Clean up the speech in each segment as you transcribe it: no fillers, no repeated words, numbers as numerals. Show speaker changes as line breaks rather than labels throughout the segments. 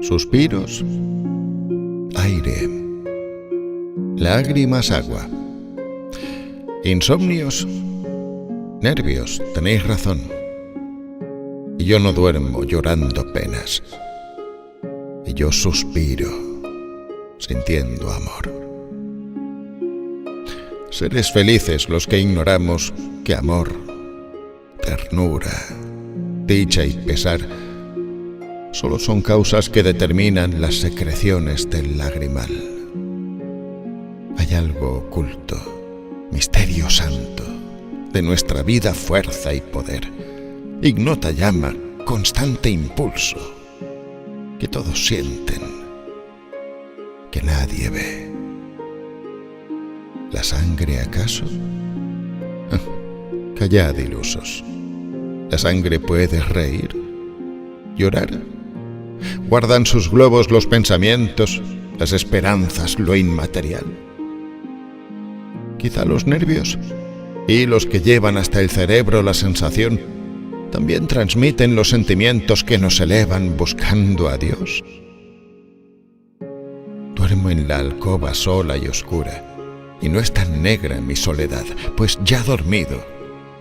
Suspiros, aire. Lágrimas, agua. Insomnios, nervios, tenéis razón. Y yo no duermo llorando penas. Y yo suspiro, sintiendo amor. Seres felices los que ignoramos que amor, ternura, dicha y pesar solo son causas que determinan las secreciones del lagrimal. Hay algo oculto, misterio santo, de nuestra vida, fuerza y poder, ignota llama, constante impulso, que todos sienten, que nadie ve. ¿La sangre acaso? Callad, ilusos. ¿La sangre puede reír? ¿Llorar? ¿Guardan sus globos los pensamientos, las esperanzas, lo inmaterial? Quizá los nervios, hilos que llevan hasta el cerebro la sensación, también transmiten los sentimientos que nos elevan buscando a Dios. Duermo en la alcoba sola y oscura, y no es tan negra mi soledad, pues ya dormido,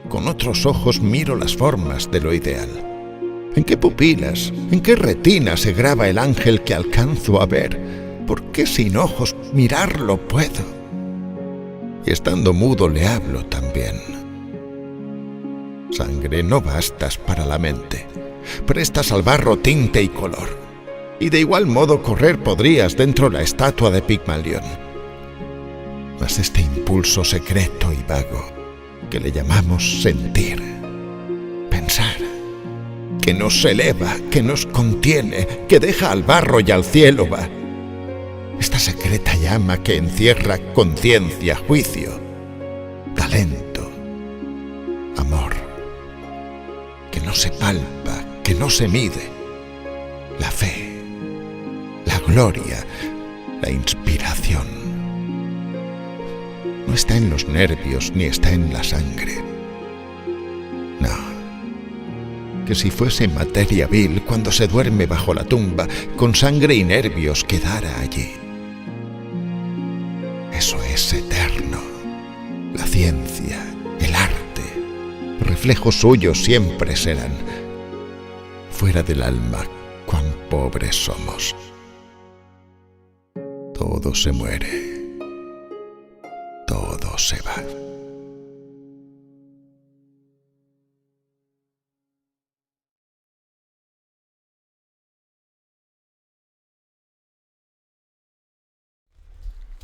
con otros ojos miro las formas de lo ideal. ¿En qué pupilas, en qué retina se graba el ángel que alcanzo a ver? ¿Por qué sin ojos mirarlo puedo? Y estando mudo le hablo también. Sangre, no bastas para la mente, prestas al barro tinte y color, y de igual modo correr podrías dentro la estatua de Pigmalión. Mas este impulso secreto y vago, que le llamamos sentir, pensar, que nos eleva, que nos contiene, que deja al barro y al cielo va. Esta secreta llama que encierra conciencia, juicio, talento, amor, que no se palpa, que no se mide, la fe, la gloria, la inspiración. No está en los nervios ni está en la sangre. No. Que si fuese materia vil cuando se duerme bajo la tumba, con sangre y nervios quedara allí. Eso es eterno. La ciencia, el arte, reflejos suyos siempre serán. Fuera del alma, cuán pobres somos. Todo se muere. Todo se va.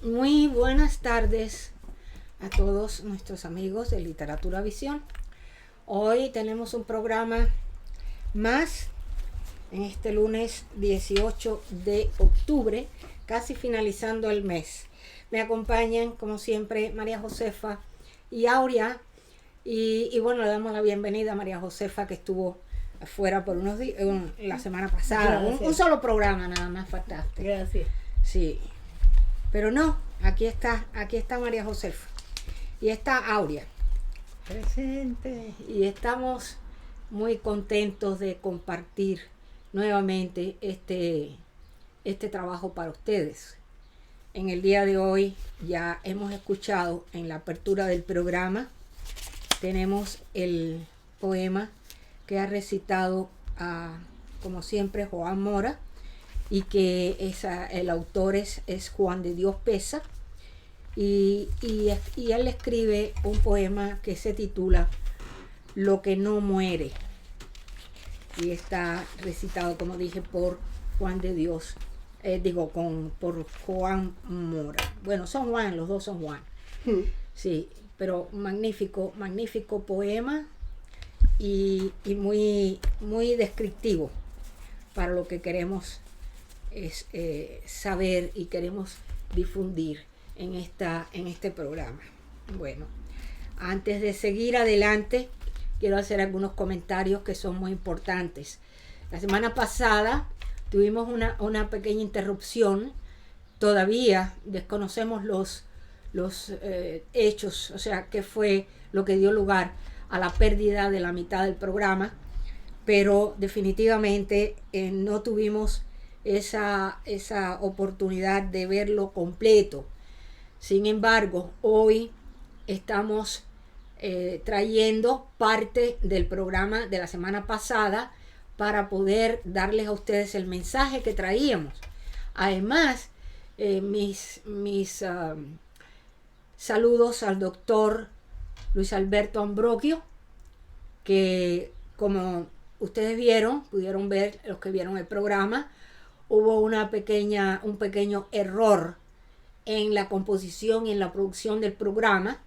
Muy buenas tardes a todos nuestros amigos de Literatura Visión. Hoy tenemos un programa más en este lunes 18 de octubre, casi finalizando el mes. Me acompañan, como siempre, María Josefa y Aurea. Y bueno, le damos la bienvenida a María Josefa, que estuvo afuera por unos días, la semana pasada. Un solo programa nada más faltaste.
Gracias.
Sí. Pero no, aquí está María Josefa y está Aurea.
Presente.
Y estamos muy contentos de compartir nuevamente este trabajo para ustedes. En el día de hoy ya hemos escuchado en la apertura del programa, tenemos el poema que ha recitado como siempre, Joan Mora, y que el autor es Juan de Dios Pesa, y él escribe un poema que se titula Lo que no muere, y está recitado, como dije, por Juan de Dios, por Joan Mora. Bueno, son Juan, los dos son Juan. Sí, pero magnífico poema y muy, muy descriptivo para lo que queremos es saber y queremos difundir en este programa. Bueno, antes de seguir adelante, quiero hacer algunos comentarios que son muy importantes. La semana pasada tuvimos una pequeña interrupción. Todavía desconocemos los hechos, o sea, qué fue lo que dio lugar a la pérdida de la mitad del programa, pero definitivamente no tuvimos esa oportunidad de verlo completo. Sin embargo, hoy estamos trayendo parte del programa de la semana pasada para poder darles a ustedes el mensaje que traíamos. Además, mis saludos al doctor Luis Alberto Ambrogio, que como ustedes pudieron ver, los que vieron el programa, hubo un pequeño error en la composición y en la producción del programa,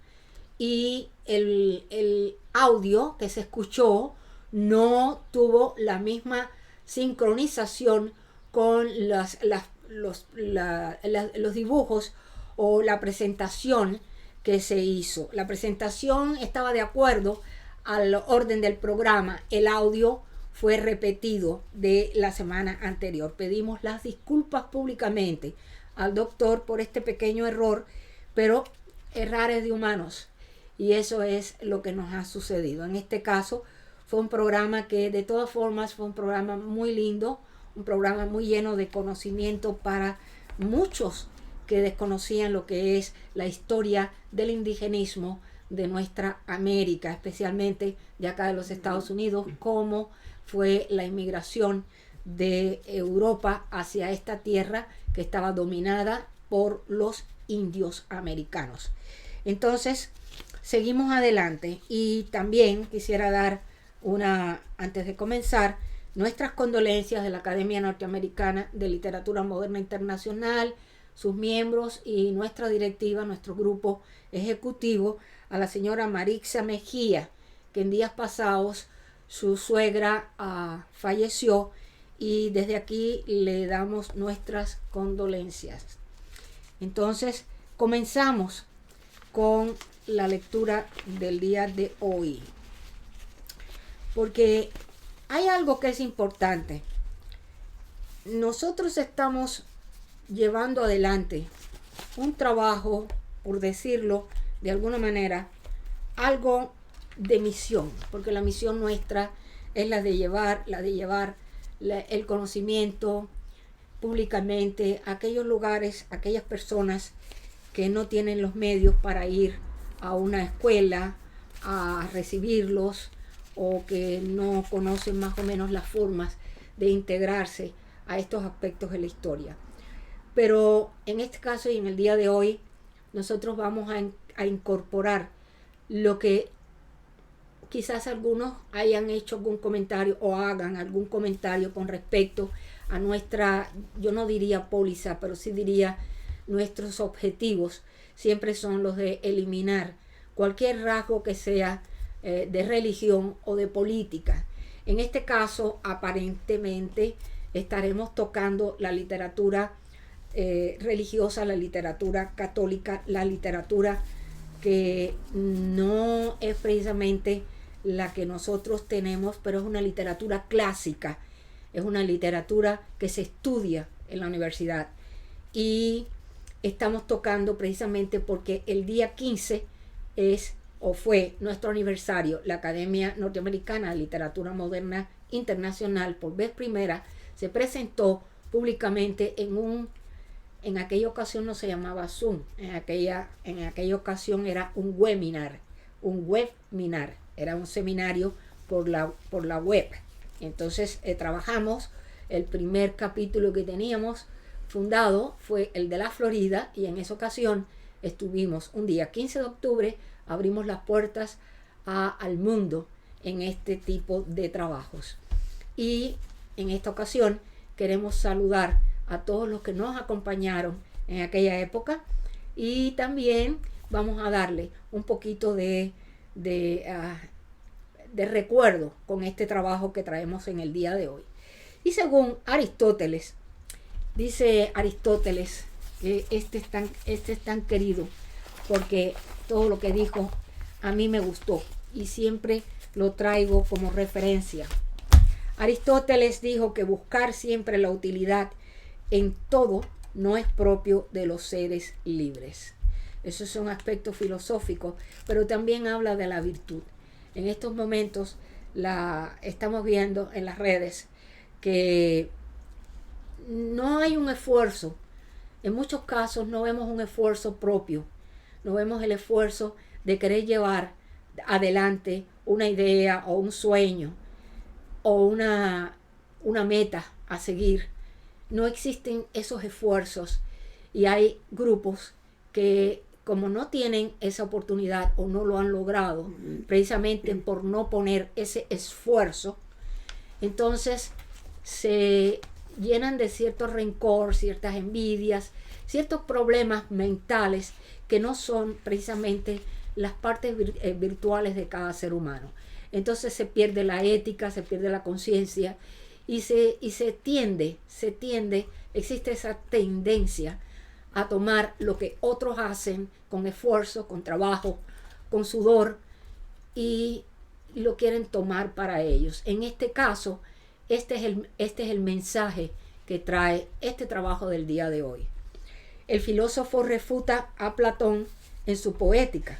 y el audio que se escuchó no tuvo la misma sincronización con los dibujos o la presentación que se hizo. La presentación estaba de acuerdo al orden del programa. El audio fue repetido de la semana anterior. Pedimos las disculpas públicamente al doctor por este pequeño error, pero errar es de humanos y eso es lo que nos ha sucedido. En este caso fue un programa que de todas formas fue un programa muy lindo, un programa muy lleno de conocimiento para muchos que desconocían lo que es la historia del indigenismo de nuestra América, especialmente de acá de los Estados Unidos, cómo fue la inmigración de Europa hacia esta tierra que estaba dominada por los indios americanos. Entonces, seguimos adelante y también quisiera dar antes de comenzar, nuestras condolencias de la Academia Norteamericana de Literatura Moderna Internacional, sus miembros y nuestra directiva, nuestro grupo ejecutivo, a la señora Marixa Mejía, que en días pasados su suegra falleció, y desde aquí le damos nuestras condolencias. Entonces, comenzamos con la lectura del día de hoy, porque hay algo que es importante. Nosotros estamos llevando adelante un trabajo, por decirlo de alguna manera, algo de misión, porque la misión nuestra es la de llevar el conocimiento públicamente a aquellos lugares, a aquellas personas que no tienen los medios para ir a una escuela a recibirlos, o que no conocen más o menos las formas de integrarse a estos aspectos de la historia. Pero en este caso y en el día de hoy, nosotros vamos a incorporar lo que quizás algunos hayan hecho algún comentario o hagan algún comentario con respecto a nuestra, yo no diría póliza, pero sí diría nuestros objetivos. Siempre son los de eliminar cualquier rasgo que sea de religión o de política. En este caso, aparentemente, estaremos tocando la literatura religiosa, la literatura católica, la literatura que no es precisamente la que nosotros tenemos, pero es una literatura clásica, es una literatura que se estudia en la universidad. Y estamos tocando precisamente porque el día 15 fue nuestro aniversario. La Academia Norteamericana de Literatura Moderna Internacional, por vez primera, se presentó públicamente en aquella ocasión no se llamaba Zoom, en aquella ocasión era un webinar, era un seminario por la web. Entonces trabajamos, el primer capítulo que teníamos fundado fue el de la Florida, y en esa ocasión estuvimos un día 15 de octubre, abrimos las puertas al mundo en este tipo de trabajos. Y en esta ocasión queremos saludar a todos los que nos acompañaron en aquella época, y también vamos a darle un poquito de recuerdo con este trabajo que traemos en el día de hoy. Y según Aristóteles, dice Aristóteles que este es tan querido porque todo lo que dijo a mí me gustó y siempre lo traigo como referencia. Aristóteles dijo que buscar siempre la utilidad en todo no es propio de los seres libres. Eso es un aspecto filosófico, pero también habla de la virtud. En estos momentos estamos viendo en las redes que no hay un esfuerzo. En muchos casos no vemos un esfuerzo propio, no vemos el esfuerzo de querer llevar adelante una idea o un sueño o una meta a seguir. No existen esos esfuerzos y hay grupos que, como no tienen esa oportunidad o no lo han logrado, precisamente por no poner ese esfuerzo, entonces se llenan de cierto rencor, ciertas envidias, ciertos problemas mentales que no son precisamente las partes virtuales de cada ser humano. Entonces se pierde la ética, se pierde la conciencia y se tiende, existe esa tendencia a tomar lo que otros hacen con esfuerzo, con trabajo, con sudor, y lo quieren tomar para ellos. En este caso, este es el mensaje que trae este trabajo del día de hoy. El filósofo refuta a Platón en su poética.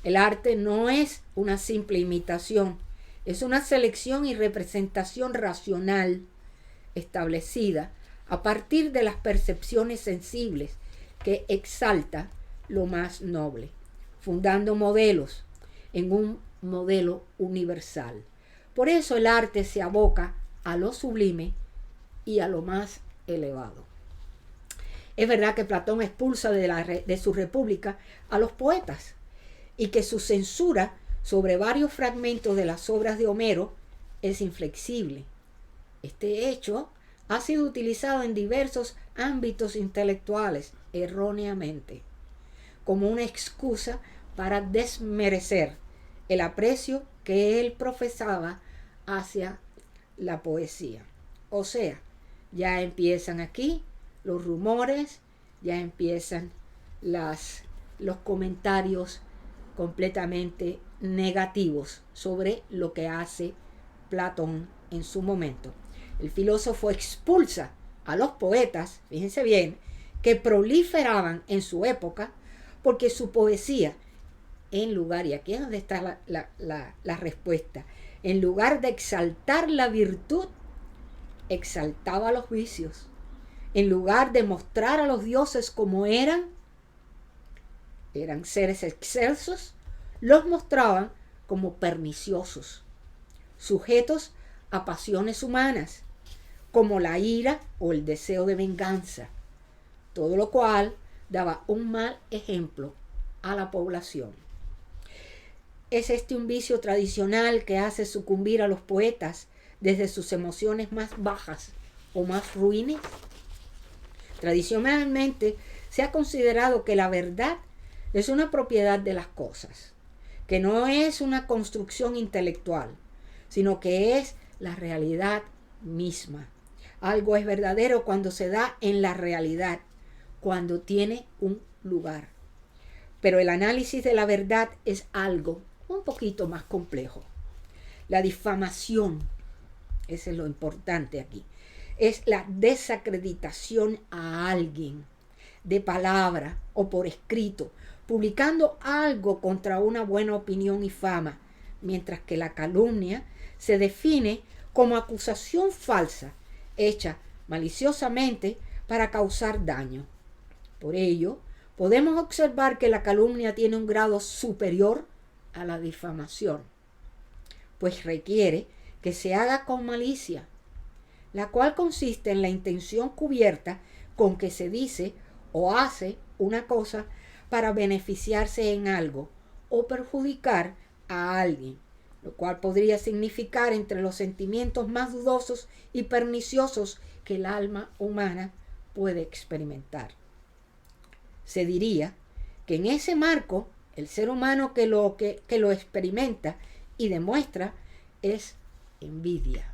El arte no es una simple imitación, es una selección y representación racional establecida a partir de las percepciones sensibles que exalta lo más noble, fundando modelos en un modelo universal. Por eso el arte se aboca a lo sublime y a lo más elevado. Es verdad que Platón expulsa de su república a los poetas y que su censura sobre varios fragmentos de las obras de Homero es inflexible. Este hecho ha sido utilizado en diversos ámbitos intelectuales erróneamente como una excusa para desmerecer el aprecio que él profesaba hacia la poesía. O sea, ya empiezan aquí los rumores, ya empiezan los comentarios completamente negativos sobre lo que hace Platón en su momento. El filósofo expulsa a los poetas, fíjense bien, que proliferaban en su época, porque su poesía, en lugar, y aquí es donde está la respuesta, en lugar de exaltar la virtud, exaltaba los vicios. En lugar de mostrar a los dioses como eran seres excelsos, los mostraban como perniciosos, sujetos a pasiones humanas, como la ira o el deseo de venganza, todo lo cual daba un mal ejemplo a la población. ¿Es este un vicio tradicional que hace sucumbir a los poetas desde sus emociones más bajas o más ruines? Tradicionalmente se ha considerado que la verdad es una propiedad de las cosas, que no es una construcción intelectual, sino que es la realidad misma. Algo es verdadero cuando se da en la realidad, cuando tiene un lugar. Pero el análisis de la verdad es algo un poquito más complejo. La difamación, eso es lo importante aquí, es la desacreditación a alguien de palabra o por escrito, publicando algo contra una buena opinión y fama, mientras que la calumnia se define como acusación falsa, hecha maliciosamente para causar daño. Por ello, podemos observar que la calumnia tiene un grado superior a la difamación, pues requiere que se haga con malicia, la cual consiste en la intención cubierta con que se dice o hace una cosa para beneficiarse en algo o perjudicar a alguien, lo cual podría significar entre los sentimientos más dudosos y perniciosos que el alma humana puede experimentar. Se diría que en ese marco el ser humano que lo experimenta y demuestra es envidia,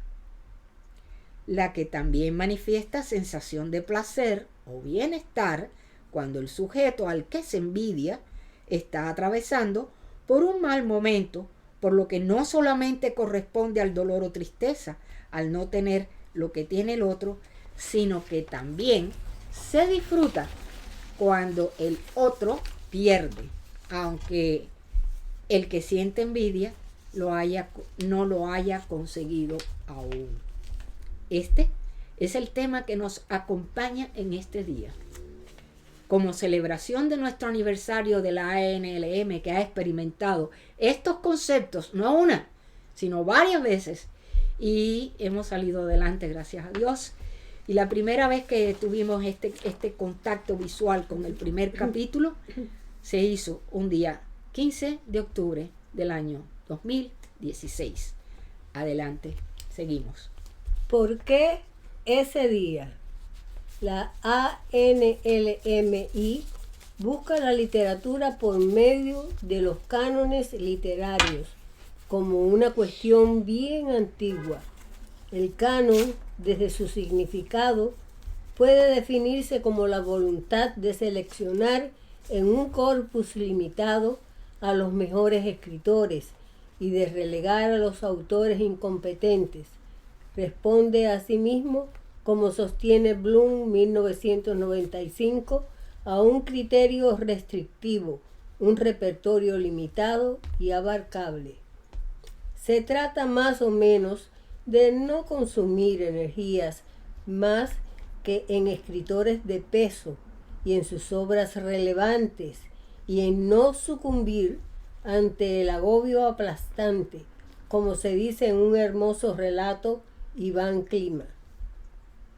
la que también manifiesta sensación de placer o bienestar cuando el sujeto al que se envidia está atravesando por un mal momento, por lo que no solamente corresponde al dolor o tristeza al no tener lo que tiene el otro, sino que también se disfruta cuando el otro pierde, aunque el que siente envidia no lo haya conseguido aún. Este es el tema que nos acompaña en este día. Como celebración de nuestro aniversario de la ANLM, que ha experimentado estos conceptos, no una, sino varias veces, y hemos salido adelante, gracias a Dios. Y la primera vez que tuvimos este contacto visual con el primer capítulo se hizo un día 15 de octubre del año 2016. Adelante, seguimos.
¿Por qué ese día? La ANLMI busca la literatura por medio de los cánones literarios como una cuestión bien antigua. El canon, desde su significado, puede definirse como la voluntad de seleccionar en un corpus limitado a los mejores escritores y de relegar a los autores incompetentes. Responde asimismo, como sostiene Bloom 1995, a un criterio restrictivo, un repertorio limitado y abarcable. Se trata más o menos de no consumir energías más que en escritores de peso y en sus obras relevantes, y en no sucumbir ante el agobio aplastante, como se dice en un hermoso relato Iván Klima.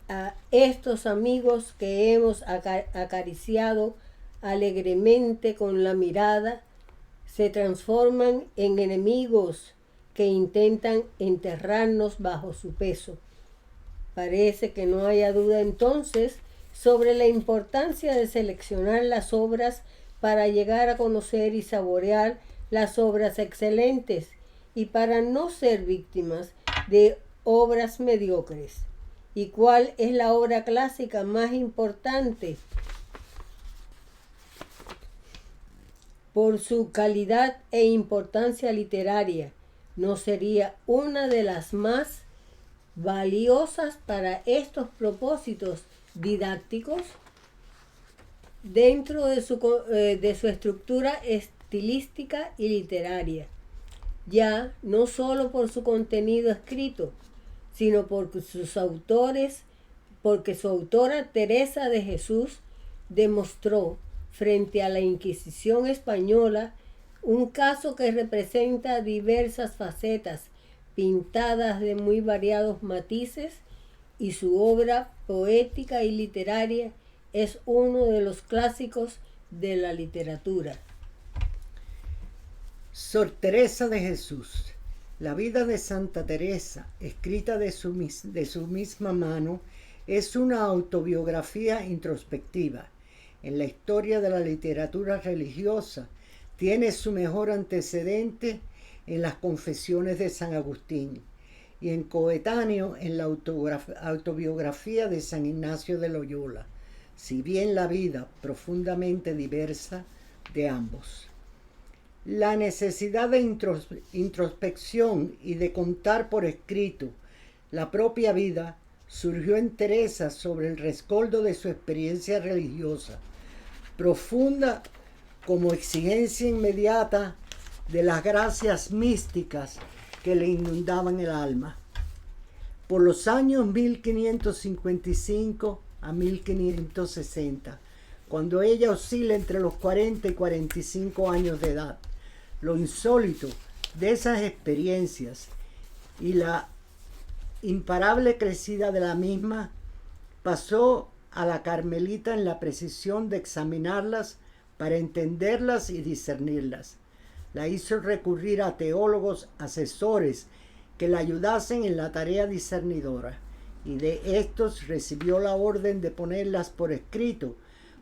A estos amigos que hemos acariciado alegremente con la mirada, se transforman en enemigos que intentan enterrarnos bajo su peso. Parece que no haya duda entonces sobre la importancia de seleccionar las obras para llegar a conocer y saborear las obras excelentes y para no ser víctimas de obras mediocres. ¿Y cuál es la obra clásica más importante? Por su calidad e importancia literaria, ¿no sería una de las más valiosas para estos propósitos didácticos? Dentro de su estructura estilística y literaria, ya no solo por su contenido escrito, sino porque su autora Teresa de Jesús demostró frente a la Inquisición española un caso que representa diversas facetas pintadas de muy variados matices, y su obra poética y literaria es uno de los clásicos de la literatura.
Sor Teresa de Jesús. La vida de Santa Teresa, escrita de su misma mano, es una autobiografía introspectiva. En la historia de la literatura religiosa tiene su mejor antecedente en las Confesiones de San Agustín y en coetáneo en la autobiografía de San Ignacio de Loyola, si bien la vida profundamente diversa de ambos. La necesidad de introspección y de contar por escrito la propia vida surgió en Teresa sobre el rescoldo de su experiencia religiosa, profunda como exigencia inmediata de las gracias místicas que le inundaban el alma. Por los años 1555 a 1560, cuando ella oscila entre los 40 y 45 años de edad, lo insólito de esas experiencias y la imparable crecida de la misma pasó a la carmelita en la precisión de examinarlas para entenderlas y discernirlas. La hizo recurrir a teólogos asesores que la ayudasen en la tarea discernidora, y de estos recibió la orden de ponerlas por escrito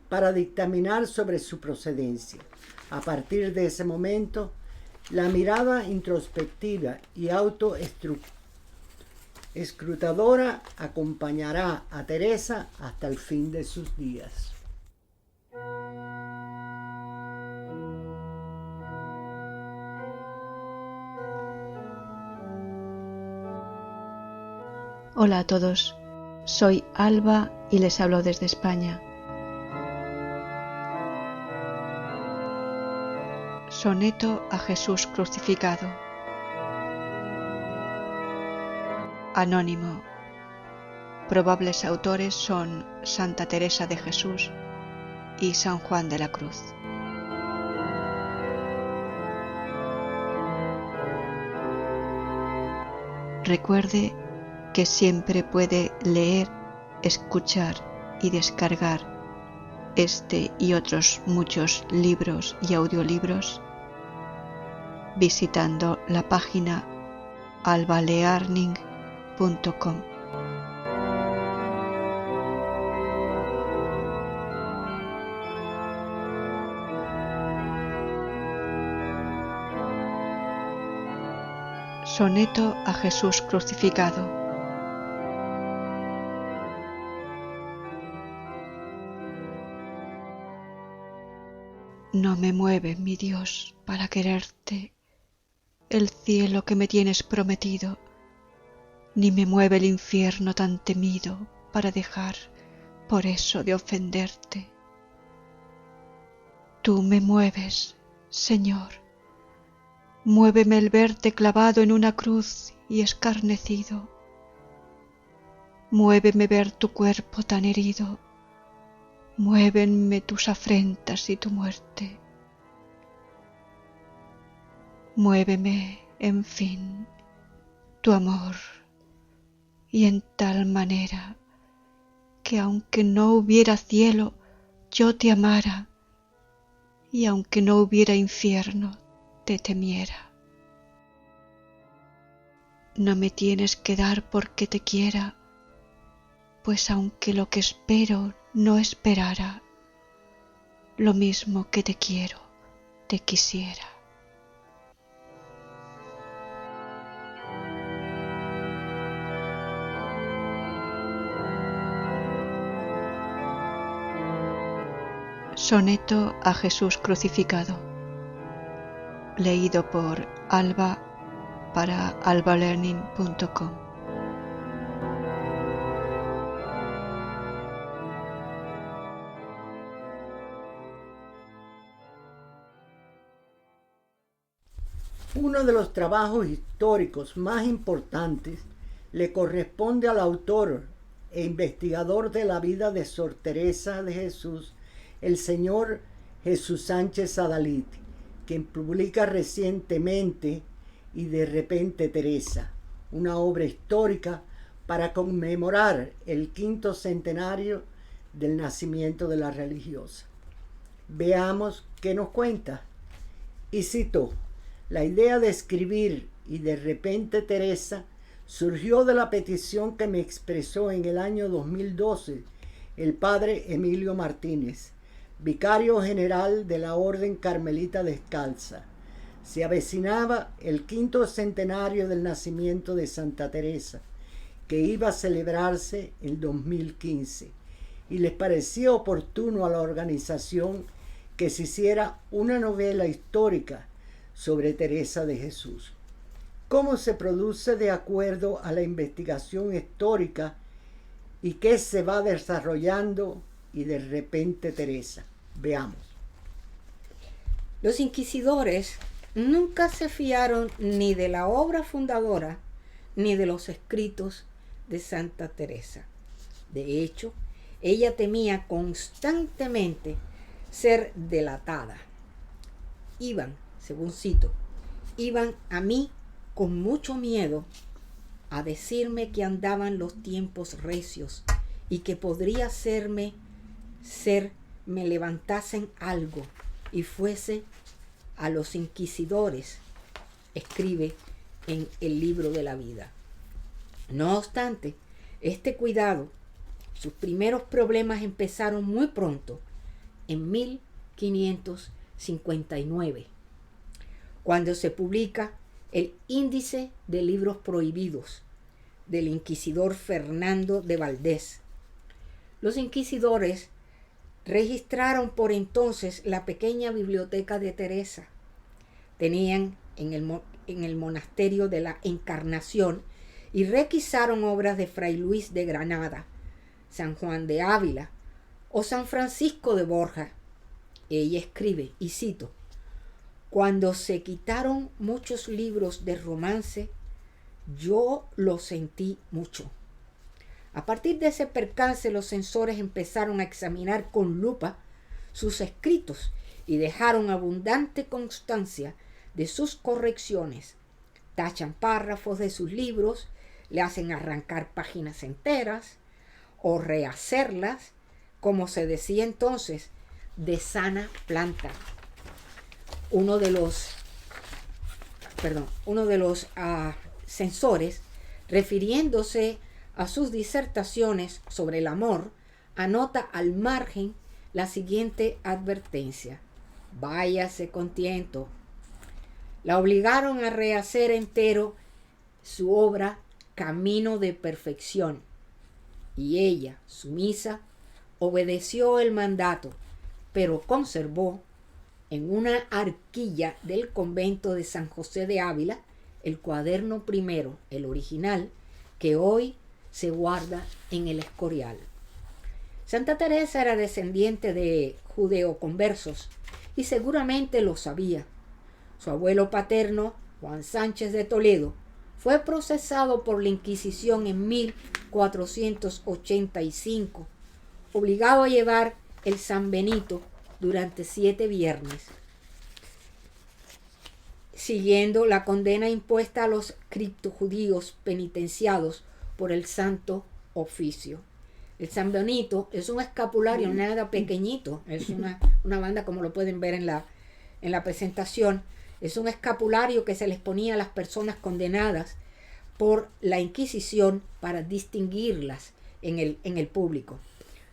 para dictaminar sobre su procedencia. A partir de ese momento, la mirada introspectiva y autoescrutadora acompañará a Teresa hasta el fin de sus días.
Hola a todos, soy Alba y les hablo desde España. Soneto a Jesús crucificado. Anónimo. probables autores son Santa Teresa de Jesús y San Juan de la Cruz. Recuerde que siempre puede leer, escuchar y descargar este y otros muchos libros y audiolibros visitando la página albalearning.com. Soneto a Jesús crucificado. No me mueve, mi Dios, para quererte, el cielo que me tienes prometido, ni me mueve el infierno tan temido para dejar por eso de ofenderte. Tú me mueves, Señor, muéveme el verte clavado en una cruz y escarnecido, muéveme ver tu cuerpo tan herido, muévenme tus afrentas y tu muerte. Muéveme, en fin, tu amor, y en tal manera que aunque no hubiera cielo, yo te amara, y aunque no hubiera infierno, te temiera. No me tienes que dar porque te quiera, pues aunque lo que espero no esperara, lo mismo que te quiero, te quisiera. Soneto a Jesús crucificado. Leído por Alba para albalearning.com.
Uno de los trabajos históricos más importantes le corresponde al autor e investigador de la vida de Sor Teresa de Jesús, el señor Jesús Sánchez Adalid, quien publica recientemente Y de repente Teresa, una obra histórica para conmemorar el 5º centenario del nacimiento de la religiosa. Veamos qué nos cuenta. Y citó: la idea de escribir Y de repente Teresa surgió de la petición que me expresó en el año 2012 el padre Emilio Martínez, vicario general de la Orden Carmelita Descalza. Se avecinaba el 5º centenario del nacimiento de Santa Teresa, que iba a celebrarse en 2015, y les parecía oportuno a la organización que se hiciera una novela histórica sobre Teresa de Jesús. ¿Cómo se produce de acuerdo a la investigación histórica y qué se va desarrollando Y de repente Teresa? Veamos.
Los inquisidores nunca se fiaron ni de la obra fundadora ni de los escritos de Santa Teresa. De hecho, ella temía constantemente ser delatada. Según cito, iban a mí con mucho miedo a decirme que andaban los tiempos recios y que podría me levantasen algo y fuese a los inquisidores, escribe en el libro de la vida. No obstante, este cuidado, sus primeros problemas empezaron muy pronto, en 1559, cuando se publica el Índice de Libros Prohibidos del inquisidor Fernando de Valdés. Los inquisidores registraron por entonces la pequeña biblioteca de Teresa. Tenían en el monasterio de la Encarnación y requisaron obras de Fray Luis de Granada, San Juan de Ávila o San Francisco de Borja. Ella escribe, y cito: cuando se quitaron muchos libros de romance, yo lo sentí mucho. A partir de ese percance, los censores empezaron a examinar con lupa sus escritos y dejaron abundante constancia de sus correcciones. Tachan párrafos de sus libros, le hacen arrancar páginas enteras o rehacerlas, como se decía entonces, de sana planta. Uno de los censores, refiriéndose a sus disertaciones sobre el amor, anota al margen la siguiente advertencia: váyase con tiento. La obligaron a rehacer entero su obra Camino de Perfección, y ella, sumisa, obedeció el mandato, pero conservó en una arquilla del convento de San José de Ávila el cuaderno primero, el original, que hoy se guarda en el Escorial. Santa Teresa era descendiente de judeoconversos y seguramente lo sabía. Su abuelo paterno, Juan Sánchez de Toledo, fue procesado por la Inquisición en 1485, obligado a llevar el San Benito durante 7 viernes, siguiendo la condena impuesta a los criptojudíos penitenciados por el Santo Oficio. El San Benito es un escapulario nada pequeñito, es una banda, como lo pueden ver en la presentación. Es un escapulario que se les ponía a las personas condenadas por la Inquisición para distinguirlas en el público.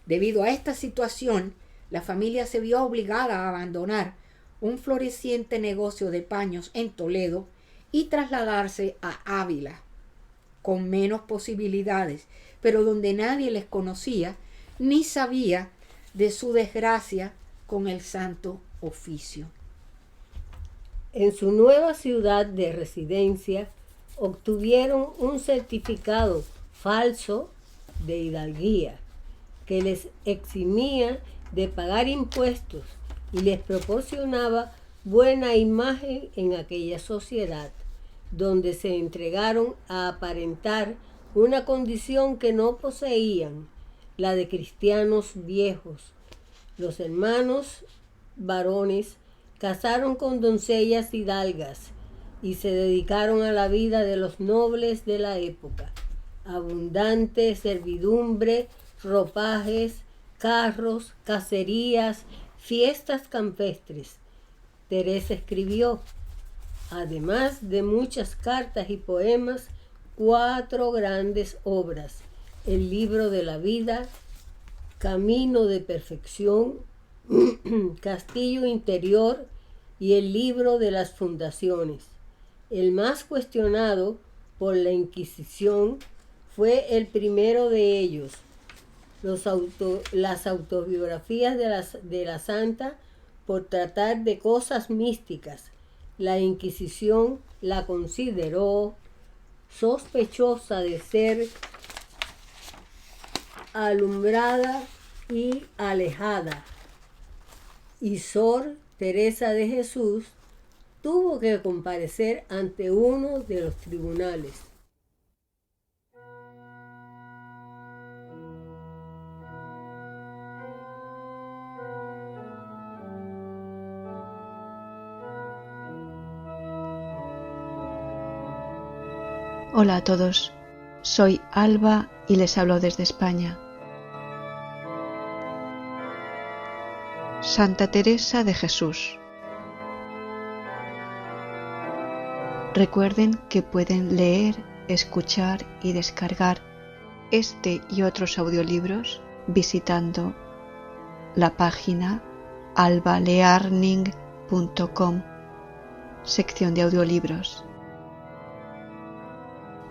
Debido a esta situación, la familia se vio obligada a abandonar un floreciente negocio de paños en Toledo y trasladarse a Ávila, con menos posibilidades, pero donde nadie les conocía ni sabía de su desgracia con el Santo Oficio.
En su nueva ciudad de residencia obtuvieron un certificado falso de hidalguía que les eximía de pagar impuestos y les proporcionaba buena imagen en aquella sociedad, donde se entregaron a aparentar una condición que no poseían, la de cristianos viejos. Los hermanos varones casaron con doncellas hidalgas y se dedicaron a la vida de los nobles de la época. Abundante servidumbre, ropajes, carros, cacerías, fiestas campestres. Teresa escribió, además de muchas cartas y poemas, 4 grandes obras: el libro de la vida, Camino de Perfección, Castillo Interior y el libro de las fundaciones. El más cuestionado por la Inquisición fue el primero de ellos, las autobiografías de la santa, por tratar de cosas místicas. La Inquisición la consideró sospechosa de ser alumbrada y alejada, y Sor Teresa de Jesús tuvo que comparecer ante uno de los tribunales.
Hola a todos, soy Alba y les hablo desde España. Santa Teresa de Jesús. Recuerden que pueden leer, escuchar y descargar este y otros audiolibros visitando la página albalearning.com, sección de audiolibros.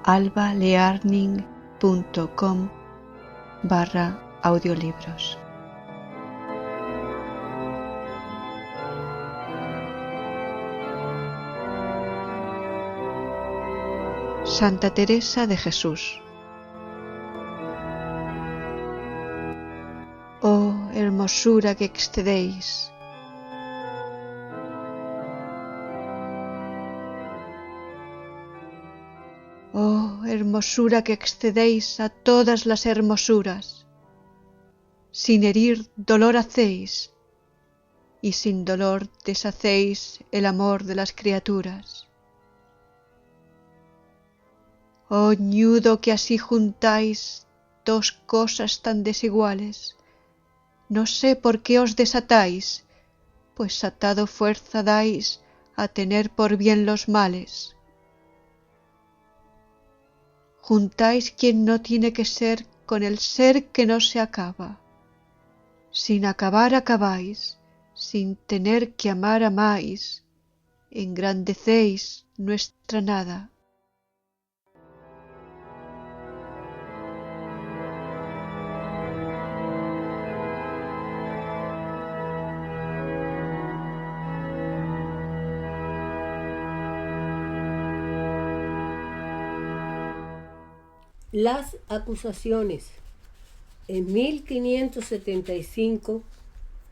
albalearning.com/audiolibros. Santa Teresa de Jesús. Oh hermosura que excedéis, oh hermosura que excedéis a todas las hermosuras. Sin herir dolor hacéis, y sin dolor deshacéis el amor de las criaturas. Oh ñudo que así juntáis dos cosas tan desiguales, no sé por qué os desatáis, pues atado fuerza dais a tener por bien los males. Juntáis quien no tiene que ser con el ser que no se acaba. Sin acabar acabáis, sin tener que amar amáis, engrandecéis nuestra nada.
Las acusaciones. En 1575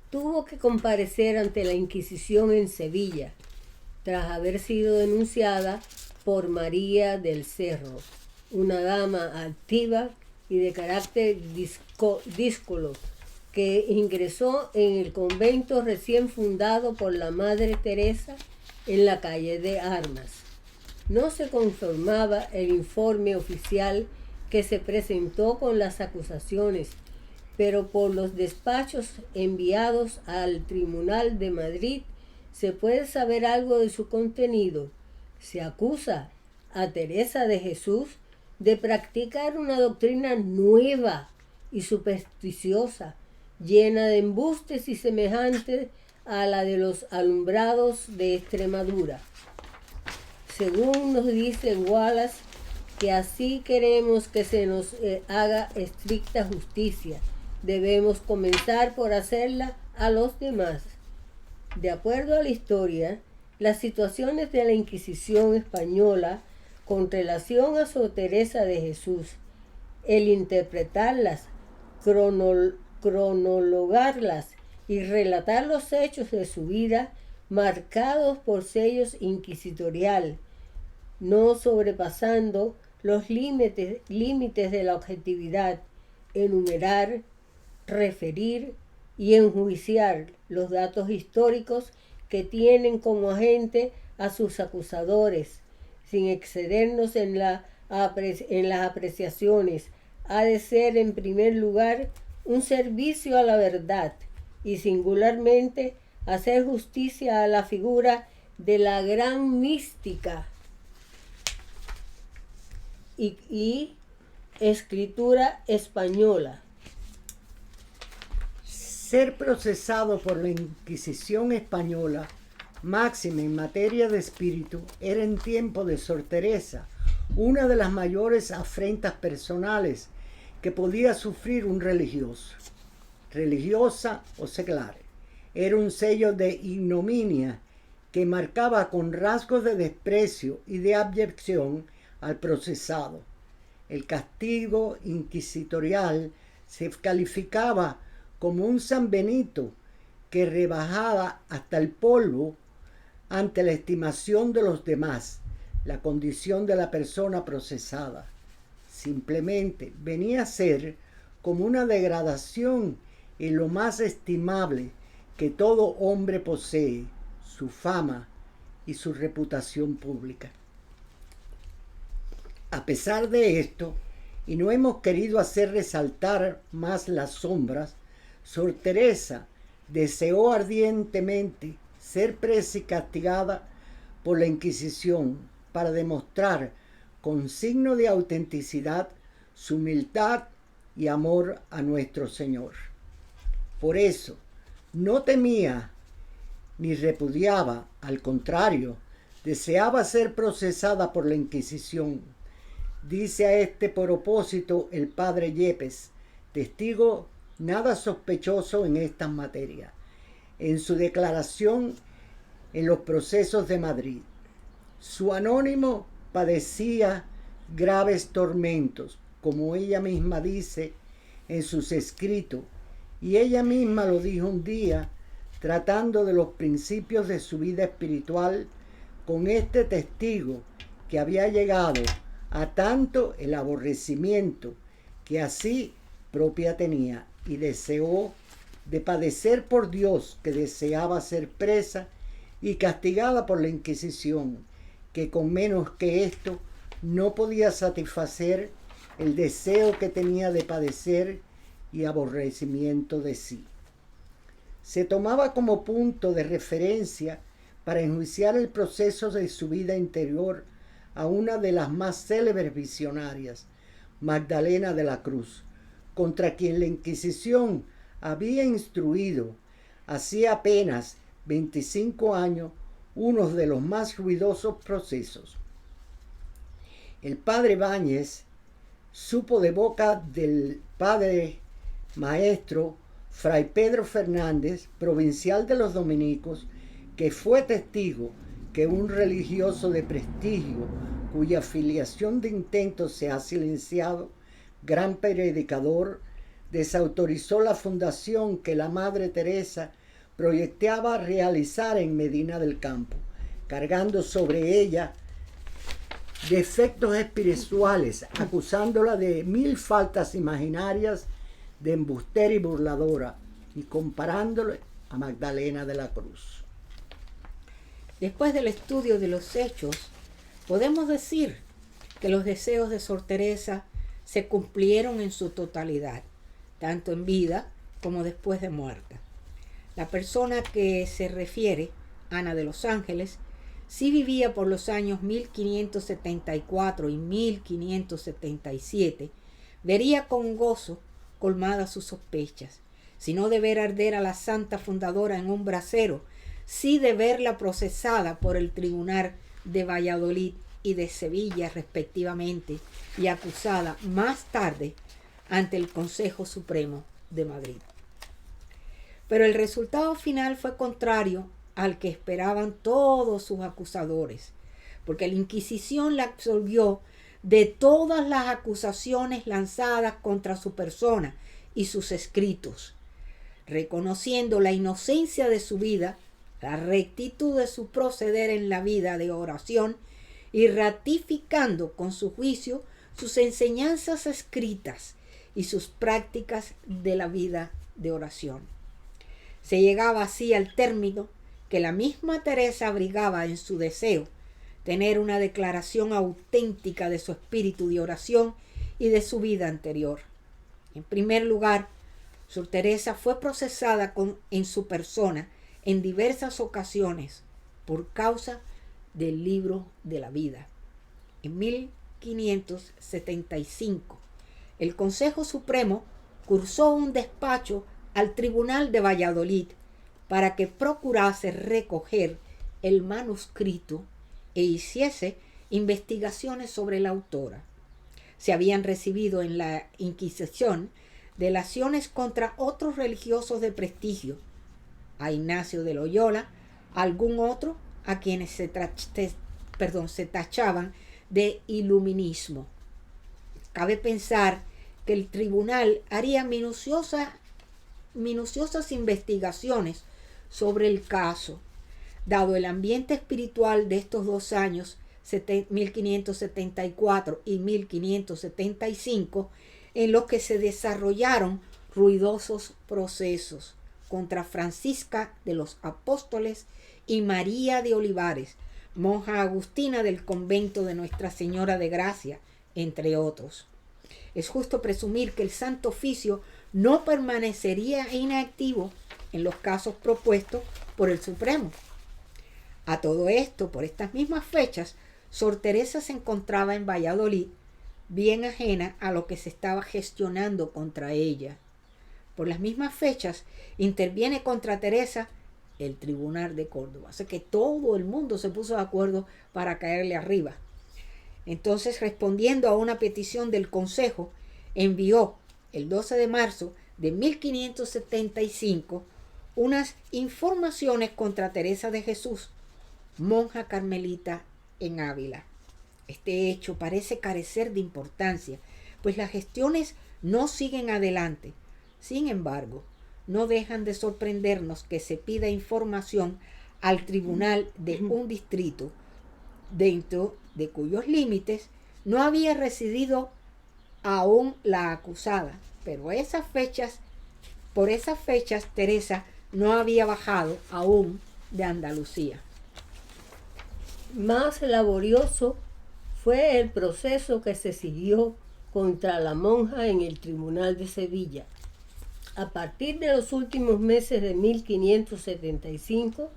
tuvo que comparecer ante la Inquisición en Sevilla, tras haber sido denunciada por María del Cerro, una dama altiva y de carácter díscolo, que ingresó en el convento recién fundado por la Madre Teresa en la calle de Armas. No se conformaba el informe oficial que se presentó con las acusaciones, pero por los despachos enviados al Tribunal de Madrid se puede saber algo de su contenido. Se acusa a Teresa de Jesús de practicar una doctrina nueva y supersticiosa, llena de embustes y semejante a la de los alumbrados de Extremadura. Según nos dice Wallace, que así queremos que se nos haga estricta justicia, debemos comenzar por hacerla a los demás. De acuerdo a la historia, las situaciones de la Inquisición española con relación a Sor Teresa de Jesús, el interpretarlas, cronologarlas y relatar los hechos de su vida marcados por sellos inquisitorial, no sobrepasando los límites de la objetividad, enumerar, referir y enjuiciar los datos históricos que tienen como agente a sus acusadores, sin excedernos en las apreciaciones, ha de ser en primer lugar un servicio a la verdad y singularmente hacer justicia a la figura de la gran mística y escritura española.
Ser procesado por la Inquisición española, máxima en materia de espíritu, era en tiempo de Sor Teresa una de las mayores afrentas personales que podía sufrir un religioso, religiosa o secular. Era un sello de ignominia que marcaba con rasgos de desprecio y de abyección al procesado. El castigo inquisitorial se calificaba como un San Benito que rebajaba hasta el polvo ante la estimación de los demás la condición de la persona procesada. Simplemente venía a ser como una degradación en lo más estimable que todo hombre posee, su fama y su reputación pública. A pesar de esto, y no hemos querido hacer resaltar más las sombras, Sor Teresa deseó ardientemente ser presa y castigada por la Inquisición para demostrar con signo de autenticidad su humildad y amor a nuestro Señor. Por eso, no temía ni repudiaba, al contrario, deseaba ser procesada por la Inquisición. Dice a este propósito el padre Yepes, testigo nada sospechoso en estas materias, en su declaración en los procesos de Madrid. Su anónimo padecía graves tormentos, como ella misma dice en sus escritos, y ella misma lo dijo un día, tratando de los principios de su vida espiritual con este testigo que había llegado a tanto el aborrecimiento que así propia tenía, y deseó de padecer por Dios, que deseaba ser presa y castigada por la Inquisición, que con menos que esto no podía satisfacer el deseo que tenía de padecer y aborrecimiento de sí. Se tomaba como punto de referencia para enjuiciar el proceso de su vida interior a una de las más célebres visionarias, Magdalena de la Cruz, contra quien la Inquisición había instruido hacía apenas 25 años uno de los más ruidosos procesos. El padre Báñez supo de boca del padre maestro Fray Pedro Fernández, provincial de los dominicos, que fue testigo que un religioso de prestigio, cuya filiación de intento se ha silenciado, gran predicador, desautorizó la fundación que la Madre Teresa proyectaba realizar en Medina del Campo, cargando sobre ella defectos espirituales, acusándola de 1000 faltas imaginarias, de embustera y burladora, y comparándole a Magdalena de la Cruz.
Después del estudio de los hechos, podemos decir que los deseos de Sor Teresa se cumplieron en su totalidad, tanto en vida como después de muerta. La persona que se refiere, Ana de los Ángeles, sí vivía por los años 1574 y 1577, vería con gozo colmadas sus sospechas, si no de ver arder a la santa fundadora en un brasero, sí de verla procesada por el tribunal de Valladolid y de Sevilla respectivamente, y acusada más tarde ante el Consejo Supremo de Madrid. Pero el resultado final fue contrario al que esperaban todos sus acusadores, porque la Inquisición la absolvió de todas las acusaciones lanzadas contra su persona y sus escritos, reconociendo la inocencia de su vida, la rectitud de su proceder en la vida de oración y ratificando con su juicio sus enseñanzas escritas y sus prácticas de la vida de oración. Se llegaba así al término que la misma Teresa abrigaba en su deseo tener una declaración auténtica de su espíritu de oración y de su vida anterior. En primer lugar, Sor Teresa fue procesada en su persona en diversas ocasiones por causa del libro de la vida. En 1575, el Consejo Supremo cursó un despacho al Tribunal de Valladolid para que procurase recoger el manuscrito e hiciese investigaciones sobre la autora. Se habían recibido en la Inquisición delaciones contra otros religiosos de prestigio, a Ignacio de Loyola, a algún otro a quienes se tachaban de iluminismo. Cabe pensar que el tribunal haría minuciosas investigaciones sobre el caso, dado el ambiente espiritual de estos 2 años, 1574 y 1575, en los que se desarrollaron ruidosos procesos contra Francisca de los Apóstoles y María de Olivares, monja agustina del convento de Nuestra Señora de Gracia, entre otros. Es justo presumir que el Santo Oficio no permanecería inactivo en los casos propuestos por el Supremo. A todo esto, por estas mismas fechas, Sor Teresa se encontraba en Valladolid, bien ajena a lo que se estaba gestionando contra ella. Por las mismas fechas, interviene contra Teresa el Tribunal de Córdoba. O sea que todo el mundo se puso de acuerdo para caerle arriba. Entonces, respondiendo a una petición del Consejo, envió el 12 de marzo de 1575 unas informaciones contra Teresa de Jesús, monja carmelita en Ávila. Este hecho parece carecer de importancia, pues las gestiones no siguen adelante. Sin embargo, no dejan de sorprendernos que se pida información al tribunal de un distrito, dentro de cuyos límites no había residido aún la acusada, pero por esas fechas Teresa no había bajado aún de Andalucía.
Más laborioso fue el proceso que se siguió contra la monja en el Tribunal de Sevilla. A partir de los últimos meses de 1575,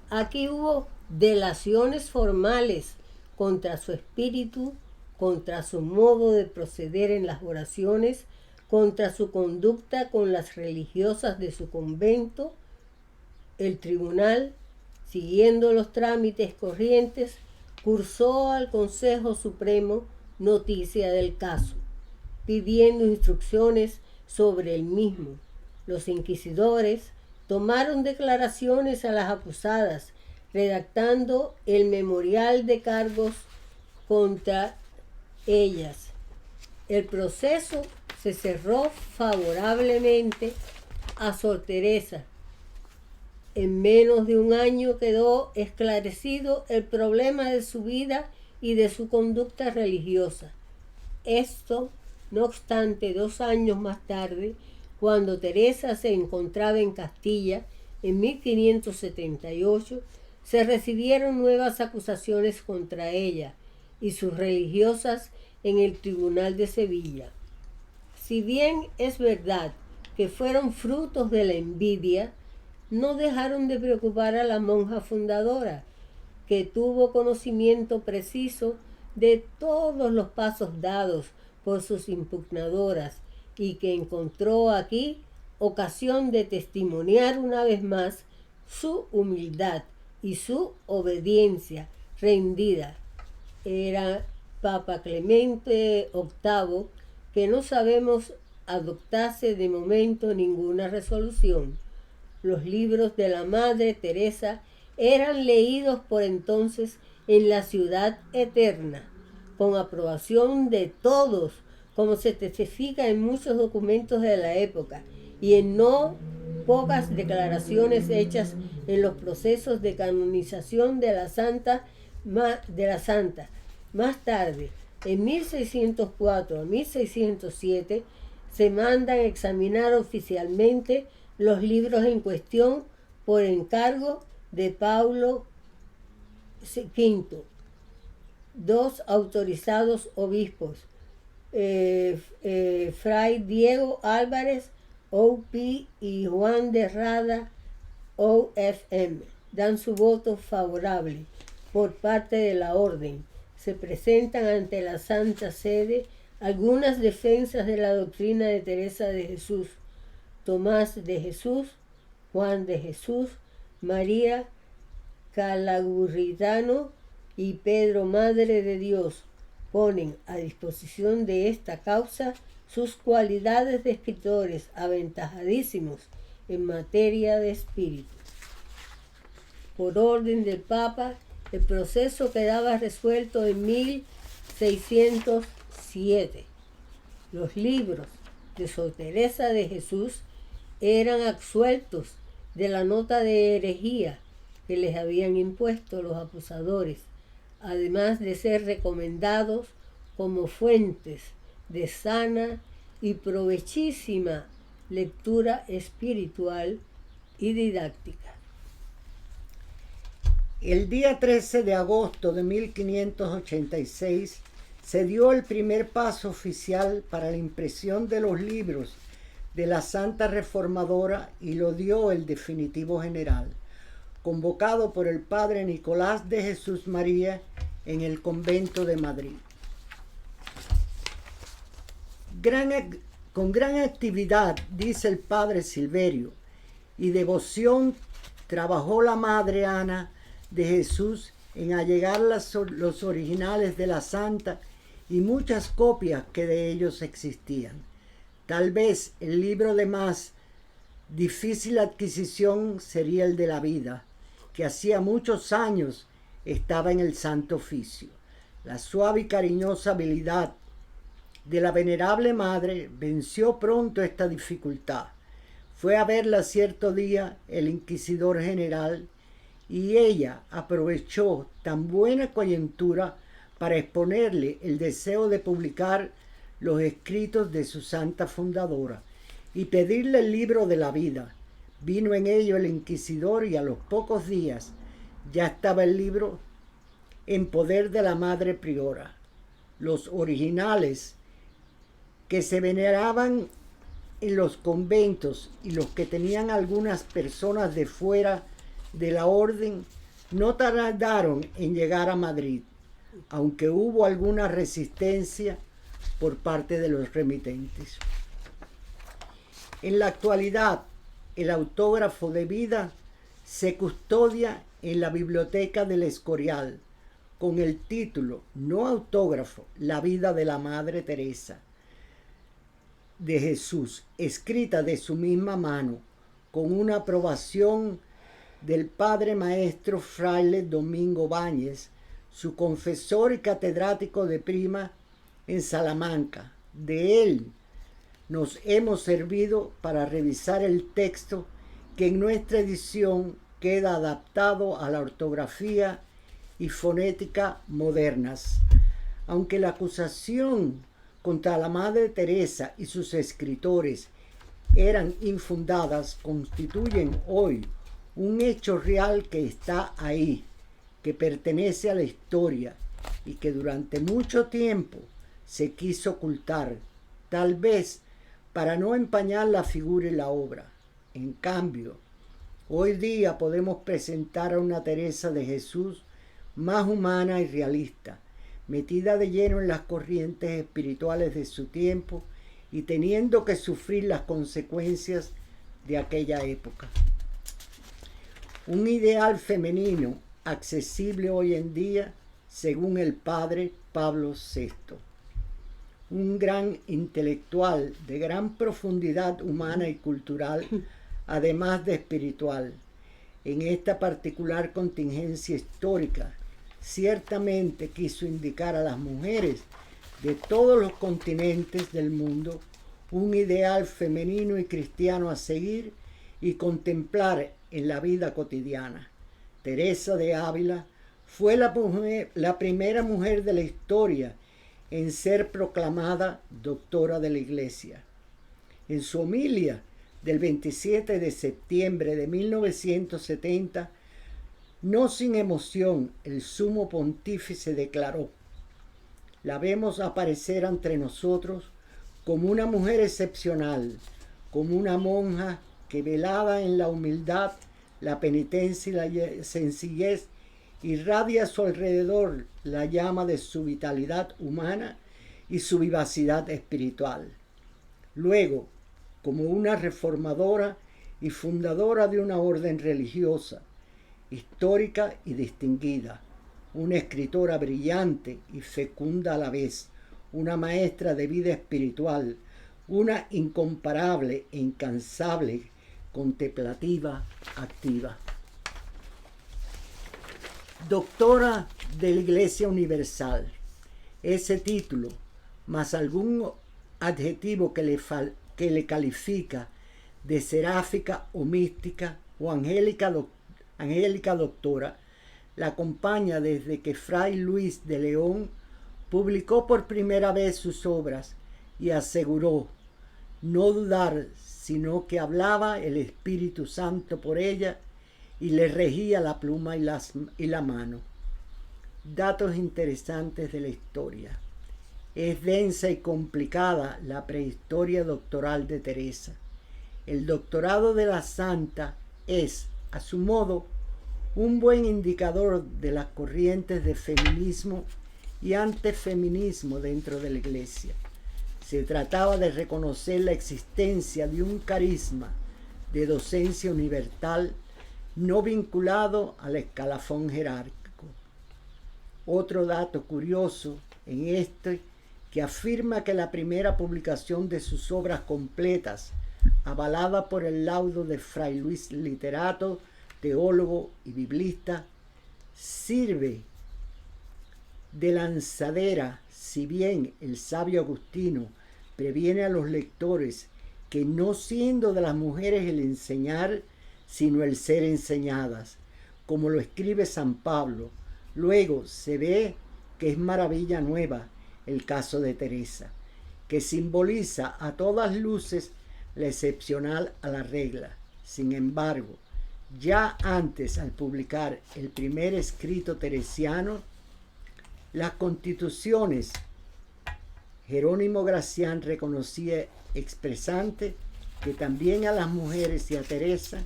aquí hubo delaciones formales contra su espíritu, contra su modo de proceder en las oraciones, contra su conducta con las religiosas de su convento. El tribunal, siguiendo los trámites corrientes, cursó al Consejo Supremo noticia del caso, pidiendo instrucciones sobre el mismo. Los inquisidores tomaron declaraciones a las acusadas, redactando el memorial de cargos contra ellas. El proceso se cerró favorablemente a Sor Teresa. En menos de un año quedó esclarecido el problema de su vida y de su conducta religiosa. Esto, no obstante, 2 años más tarde, cuando Teresa se encontraba en Castilla, en 1578, se recibieron nuevas acusaciones contra ella y sus religiosas en el Tribunal de Sevilla. Si bien es verdad que fueron frutos de la envidia, no dejaron de preocupar a la monja fundadora, que tuvo conocimiento preciso de todos los pasos dados por sus impugnadoras y que encontró aquí ocasión de testimoniar una vez más su humildad y su obediencia rendida. Era Papa Clemente VIII, que no sabemos adoptase de momento ninguna resolución. Los libros de la Madre Teresa eran leídos por entonces en la Ciudad Eterna, con aprobación de todos, como se testifica en muchos documentos de la época, y en no pocas declaraciones hechas en los procesos de canonización de la Santa. Más tarde, en 1604 a 1607, se mandan a examinar oficialmente los libros en cuestión por encargo de Paulo V, 2 autorizados obispos, Fray Diego Álvarez, O.P. y Juan de Rada, O.F.M., dan su voto favorable por parte de la orden. Se presentan ante la Santa Sede algunas defensas de la doctrina de Teresa de Jesús, Tomás de Jesús, Juan de Jesús, María Calagurritano y Pedro Madre de Dios. Ponen a disposición de esta causa sus cualidades de escritores aventajadísimos en materia de espíritu. Por orden del Papa, el proceso quedaba resuelto en 1607. Los libros de Sor Teresa de Jesús eran absueltos de la nota de herejía que les habían impuesto los acusadores, además de ser recomendados como fuentes de sana y provechísima lectura espiritual y didáctica.
El día 13 de agosto de 1586 se dio el primer paso oficial para la impresión de los libros de la Santa Reformadora y lo dio el definitivo general, convocado por el padre Nicolás de Jesús María en el convento de Madrid. Con gran actividad, dice el padre Silverio, y devoción trabajó la madre Ana de Jesús en allegar los originales de la Santa y muchas copias que de ellos existían. Tal vez el libro de más difícil adquisición sería el de la vida, que hacía muchos años estaba en el Santo Oficio. La suave y cariñosa habilidad de la venerable madre venció pronto esta dificultad. Fue a verla cierto día el inquisidor general y ella aprovechó tan buena coyuntura para exponerle el deseo de publicar los escritos de su santa fundadora y pedirle el libro de la vida. Vino en ello el inquisidor y a los pocos días ya estaba el libro en poder de la madre priora. Los originales que se veneraban en los conventos y los que tenían algunas personas de fuera de la orden no tardaron en llegar a Madrid, aunque hubo alguna resistencia por parte de los remitentes. En la actualidad, el autógrafo de vida se custodia en la Biblioteca del Escorial con el título No autógrafo, la vida de la Madre Teresa de Jesús, escrita de su misma mano, con una aprobación del padre maestro fraile Domingo Báñez, su confesor y catedrático de prima en Salamanca. De él nos hemos servido para revisar el texto que en nuestra edición queda adaptado a la ortografía y fonética modernas. Aunque la acusación contra la Madre Teresa y sus escritores eran infundadas, constituyen hoy un hecho real que está ahí, que pertenece a la historia y que durante mucho tiempo se quiso ocultar, tal vez para no empañar la figura y la obra. En cambio, hoy día podemos presentar a una Teresa de Jesús más humana y realista, metida de lleno en las corrientes espirituales de su tiempo y teniendo que sufrir las consecuencias de aquella época. Un ideal femenino accesible hoy en día, según el padre Pablo VI. Un gran intelectual de gran profundidad humana y cultural, además de espiritual. En esta particular contingencia histórica, ciertamente quiso indicar a las mujeres de todos los continentes del mundo un ideal femenino y cristiano a seguir y contemplar en la vida cotidiana. Teresa de Ávila fue la primera mujer de la historia en ser proclamada doctora de la Iglesia. En su homilia del 27 de septiembre de 1970, no sin emoción, el sumo pontífice declaró: la vemos aparecer entre nosotros como una mujer excepcional, como una monja que velada en la humildad, la penitencia y la sencillez, irradia a su alrededor la llama de su vitalidad humana y su vivacidad espiritual. Luego, como una reformadora y fundadora de una orden religiosa, histórica y distinguida, una escritora brillante y fecunda a la vez, una maestra de vida espiritual, una incomparable e incansable contemplativa activa. Doctora de la Iglesia Universal. Ese título, más algún adjetivo que le califica de seráfica o mística o angélica doctora, la acompaña desde que Fray Luis de León publicó por primera vez sus obras y aseguró no dudar, sino que hablaba el Espíritu Santo por ella y le regía la pluma y la mano. Datos interesantes de la historia. Es densa y complicada la prehistoria doctoral de Teresa. El doctorado de la santa es, a su modo, un buen indicador de las corrientes de feminismo y antifeminismo dentro de la Iglesia. Se trataba de reconocer la existencia de un carisma de docencia universal no vinculado al escalafón jerárquico. Otro dato curioso en este que afirma que la primera publicación de sus obras completas, avalada por el laudo de Fray Luis, literato, teólogo y biblista, sirve de lanzadera, si bien el sabio Agustino previene a los lectores que no siendo de las mujeres el enseñar, sino el ser enseñadas, como lo escribe San Pablo. Luego se ve que es maravilla nueva el caso de Teresa, que simboliza a todas luces la excepcional a la regla. Sin embargo, ya antes, al publicar el primer escrito teresiano, las Constituciones, Jerónimo Gracián reconocía expresante que también a las mujeres y a Teresa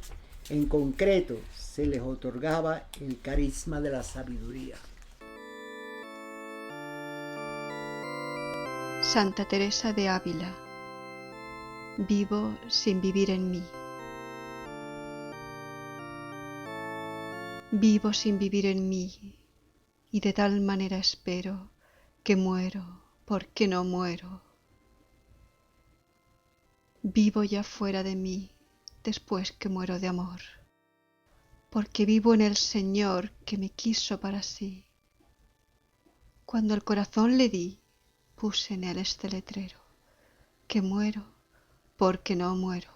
en concreto se les otorgaba el carisma de la sabiduría.
Santa Teresa de Ávila. Vivo sin vivir en mí. Vivo sin vivir en mí, y de tal manera espero que muero porque no muero. Vivo ya fuera de mí después que muero de amor, porque vivo en el Señor que me quiso para sí. Cuando el corazón le di, puse en él este letrero, que muero porque no muero.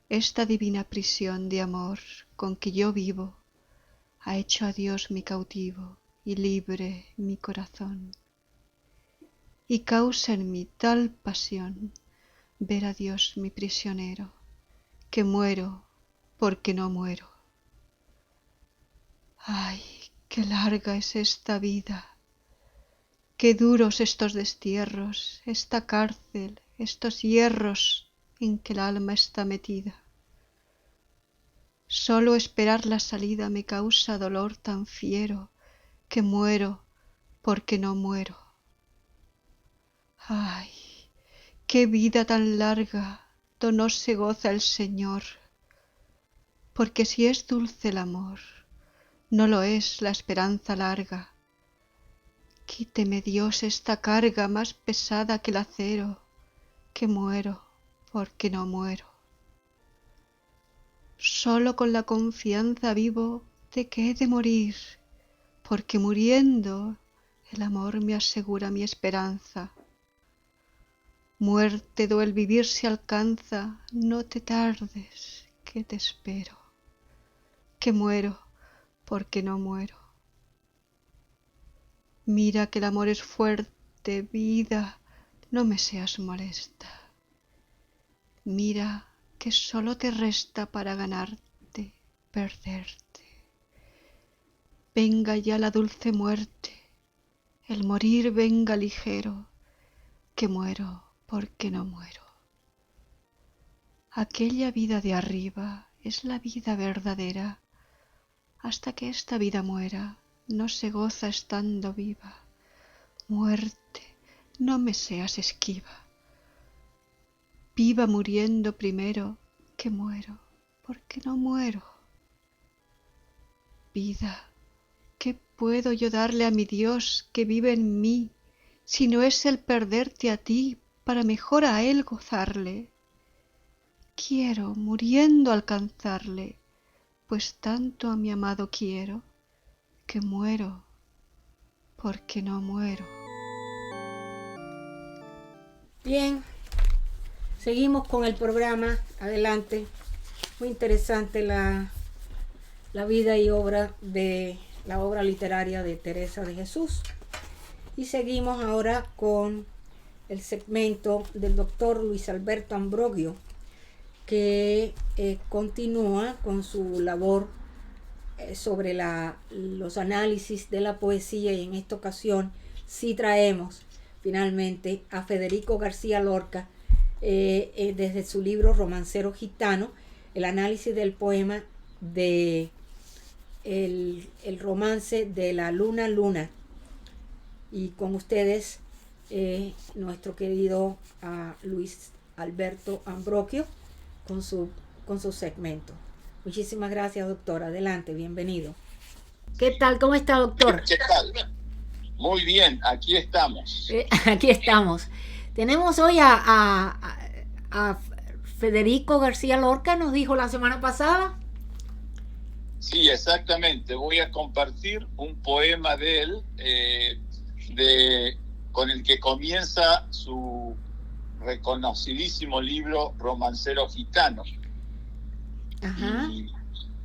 Esta divina prisión de amor con que yo vivo ha hecho a Dios mi cautivo y libre mi corazón. Y causa en mí tal pasión ver a Dios mi prisionero, que muero porque no muero. Ay, qué larga es esta vida, qué duros estos destierros, esta cárcel, estos hierros en que el alma está metida. Solo esperar la salida me causa dolor tan fiero, que muero porque no muero. Ay, qué vida tan larga, do no se goza el Señor, porque si es dulce el amor, no lo es la esperanza larga. Quíteme Dios esta carga más pesada que el acero, que muero porque no muero. Solo con la confianza vivo de que he de morir, porque muriendo el amor me asegura mi esperanza. Muerte do el vivir se alcanza, no te tardes, que te espero, que muero porque no muero. Mira que el amor es fuerte, vida, no me seas molesta. Mira que solo te resta para ganarte, perderte. Venga ya la dulce muerte, el morir venga ligero, que muero porque no muero. Aquella vida de arriba es la vida verdadera, hasta que esta vida muera, no se goza estando viva. Muerte, no me seas esquiva. Viva muriendo primero, que muero, porque no muero. Vida, ¿qué puedo yo darle a mi Dios que vive en mí, si no es el perderte a ti para mejor a Él gozarle? Quiero, muriendo, alcanzarle, pues tanto a mi amado quiero, que muero, porque no muero.
Bien, seguimos con el programa. Adelante. Muy interesante la vida y obra de la obra literaria de Teresa de Jesús. Y seguimos ahora con el segmento del doctor Luis Alberto Ambrogio, que continúa con su labor sobre los análisis de la poesía, y en esta ocasión sí traemos finalmente a Federico García Lorca desde su libro Romancero Gitano, el análisis del poema de el romance de la Luna Luna, y con ustedes nuestro querido Luis Alberto Ambrogio con su segmento. Muchísimas gracias, doctor. Adelante, bienvenido. ¿Qué tal? ¿Cómo está, doctor?
¿Qué tal? Muy bien, aquí estamos.
Aquí estamos. Tenemos hoy a Federico García Lorca, nos dijo la semana pasada.
Sí, exactamente. Voy a compartir un poema de él, con el que comienza su reconocidísimo libro Romancero Gitano.
Ajá.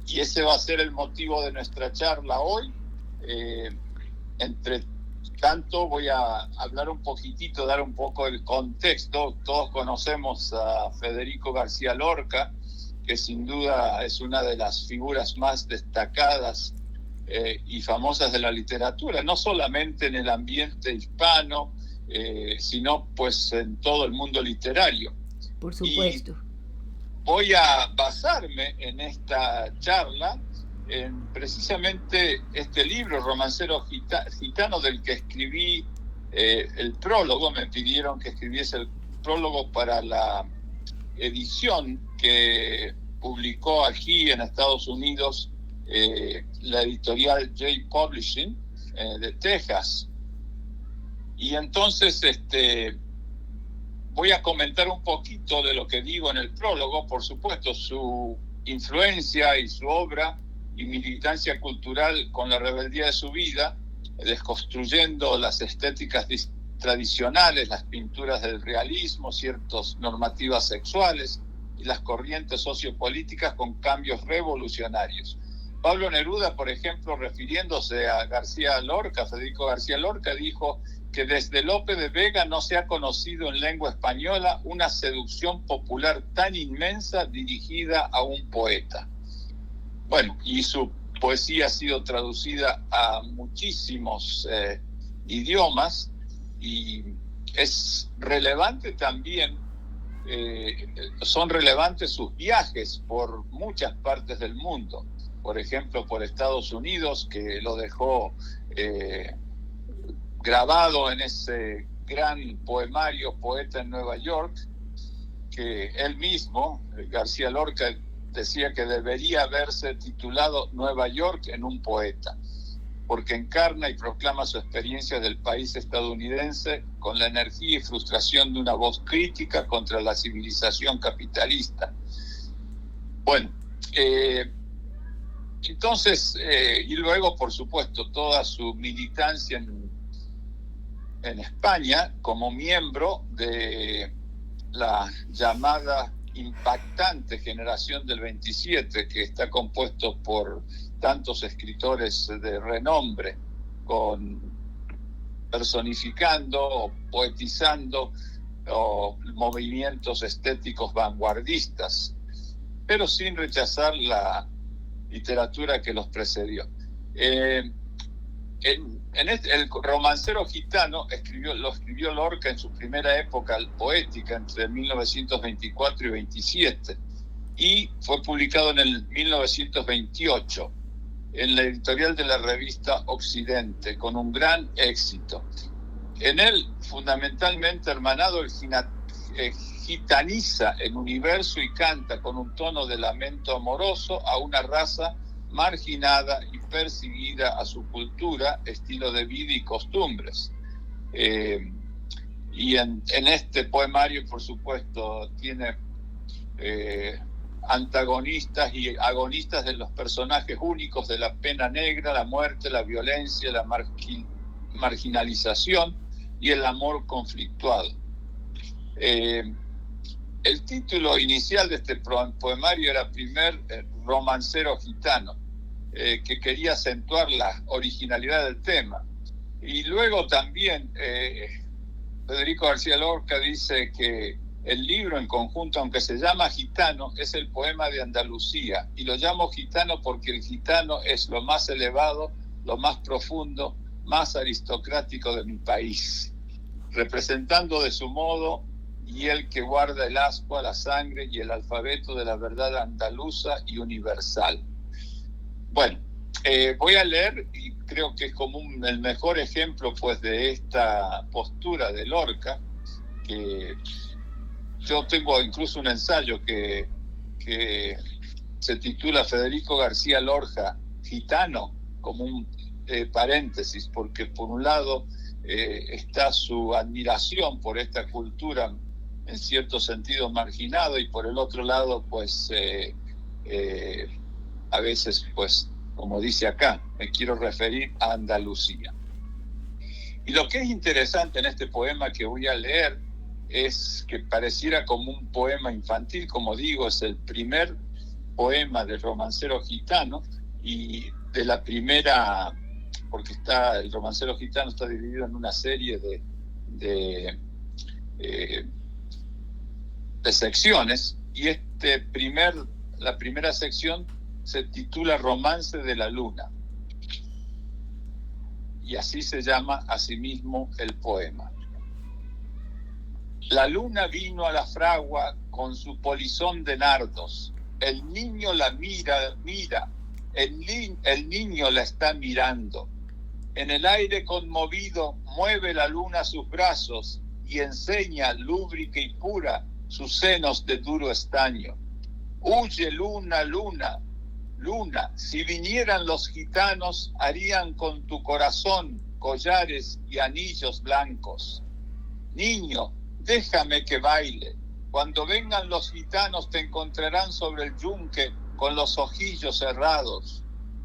Y ese va a ser el motivo de nuestra charla hoy. entre tanto voy a hablar un poquitito, dar un poco el contexto. Todos conocemos a Federico García Lorca, que sin duda es una de las figuras más destacadas y famosas de la literatura, no solamente en el ambiente hispano, sino pues en todo el mundo literario.
Por supuesto.
Y voy a basarme en esta charla en precisamente este libro, Romancero Gitano, del que escribí el prólogo. Me pidieron que escribiese el prólogo para la edición que publicó aquí en Estados Unidos la editorial J Publishing de Texas. Y entonces voy a comentar un poquito de lo que digo en el prólogo, por supuesto, su influencia y su obra y militancia cultural con la rebeldía de su vida, desconstruyendo las estéticas tradicionales, las pinturas del realismo, ciertas normativas sexuales y las corrientes sociopolíticas con cambios revolucionarios. Pablo Neruda, por ejemplo, refiriéndose a García Lorca, Federico García Lorca, dijo que desde Lope de Vega no se ha conocido en lengua española una seducción popular tan inmensa dirigida a un poeta. Bueno, y su poesía ha sido traducida a muchísimos idiomas, y es relevante también, son relevantes sus viajes por muchas partes del mundo. Por ejemplo, por Estados Unidos, que lo dejó grabado en ese gran poemario Poeta en Nueva York, que él mismo, García Lorca, decía que debería haberse titulado Nueva York en un poeta, porque encarna y proclama su experiencia del país estadounidense con la energía y frustración de una voz crítica contra la civilización capitalista. Bueno, entonces, y luego, por supuesto, toda su militancia en España como miembro de la llamada impactante generación del 27, que está compuesto por tantos escritores de renombre, personificando o poetizando movimientos estéticos vanguardistas, pero sin rechazar la literatura que los precedió. El Romancero Gitano lo escribió Lorca en su primera época poética, entre 1924 y 27, y fue publicado en el 1928 en la editorial de la revista Occidente, con un gran éxito. En él, fundamentalmente, hermanado, gitaniza el universo y canta con un tono de lamento amoroso a una raza marginada y perseguida a su cultura, estilo de vida y costumbres. Y en este poemario, por supuesto, tiene antagonistas y agonistas de los personajes únicos de la pena negra, la muerte, la violencia, la marginalización y el amor conflictuado. El título inicial de este poemario era Primer Romancero Gitano, que quería acentuar la originalidad del tema. Y luego también Federico García Lorca dice que el libro en conjunto, aunque se llama Gitano, es el poema de Andalucía, y lo llamo gitano porque el gitano es lo más elevado, lo más profundo, más aristocrático de mi país, representando de su modo y el que guarda el ascua, la sangre y el alfabeto de la verdad andaluza y universal. Bueno, voy a leer, y creo que es como el mejor ejemplo pues de esta postura de Lorca, que yo tengo incluso un ensayo que se titula Federico García Lorca Gitano, como un paréntesis, porque por un lado está su admiración por esta cultura en cierto sentido marginado, y por el otro lado pues a veces pues, como dice acá, me quiero referir a Andalucía. Y lo que es interesante en este poema que voy a leer es que pareciera como un poema infantil. Como digo, es el primer poema del Romancero Gitano y de la primera porque el romancero gitano está dividido en una serie de secciones, y la primera sección se titula Romance de la Luna, y así se llama asimismo el poema. La luna vino a la fragua con su polizón de nardos. El niño la mira, el niño la está mirando. En el aire conmovido mueve la luna sus brazos y enseña, lúbrica y pura, sus senos de duro estaño. Huye, luna, luna, luna, si vinieran los gitanos, harían con tu corazón collares y anillos blancos. Niño, déjame que baile. Cuando vengan los gitanos te encontrarán sobre el yunque con los ojillos cerrados.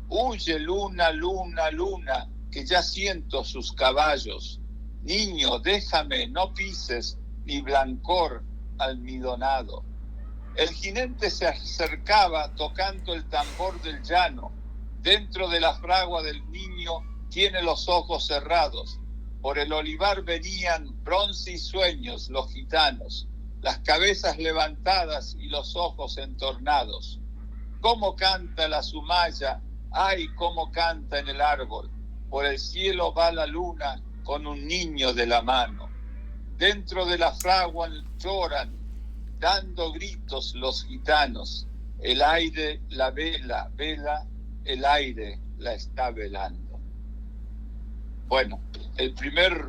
Huye, luna, luna, luna, que ya siento sus caballos. Niño, déjame, no pises mi blancor almidonado. El jinete se acercaba tocando el tambor del llano. Dentro de la fragua del niño tiene los ojos cerrados. Por el olivar venían bronce y sueños los gitanos, las cabezas levantadas y los ojos entornados. Cómo canta la sumaya, ay, cómo canta en el árbol. Por el cielo va la luna con un niño de la mano. Dentro de la fragua lloran, dando gritos los gitanos. El aire la vela, el aire la está velando. Bueno, el primer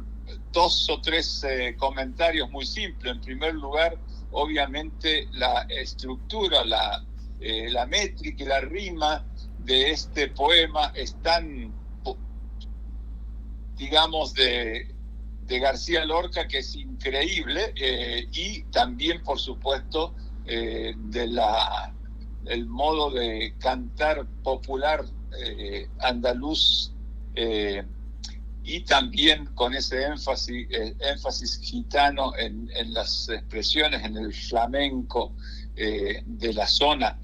2 o 3 comentarios muy simples. En primer lugar, obviamente la estructura, la métrica y la rima de este poema están, digamos, de García Lorca, que es increíble, y también, por supuesto, el modo de cantar popular andaluz, y también con ese énfasis gitano en las expresiones, en el flamenco de la zona.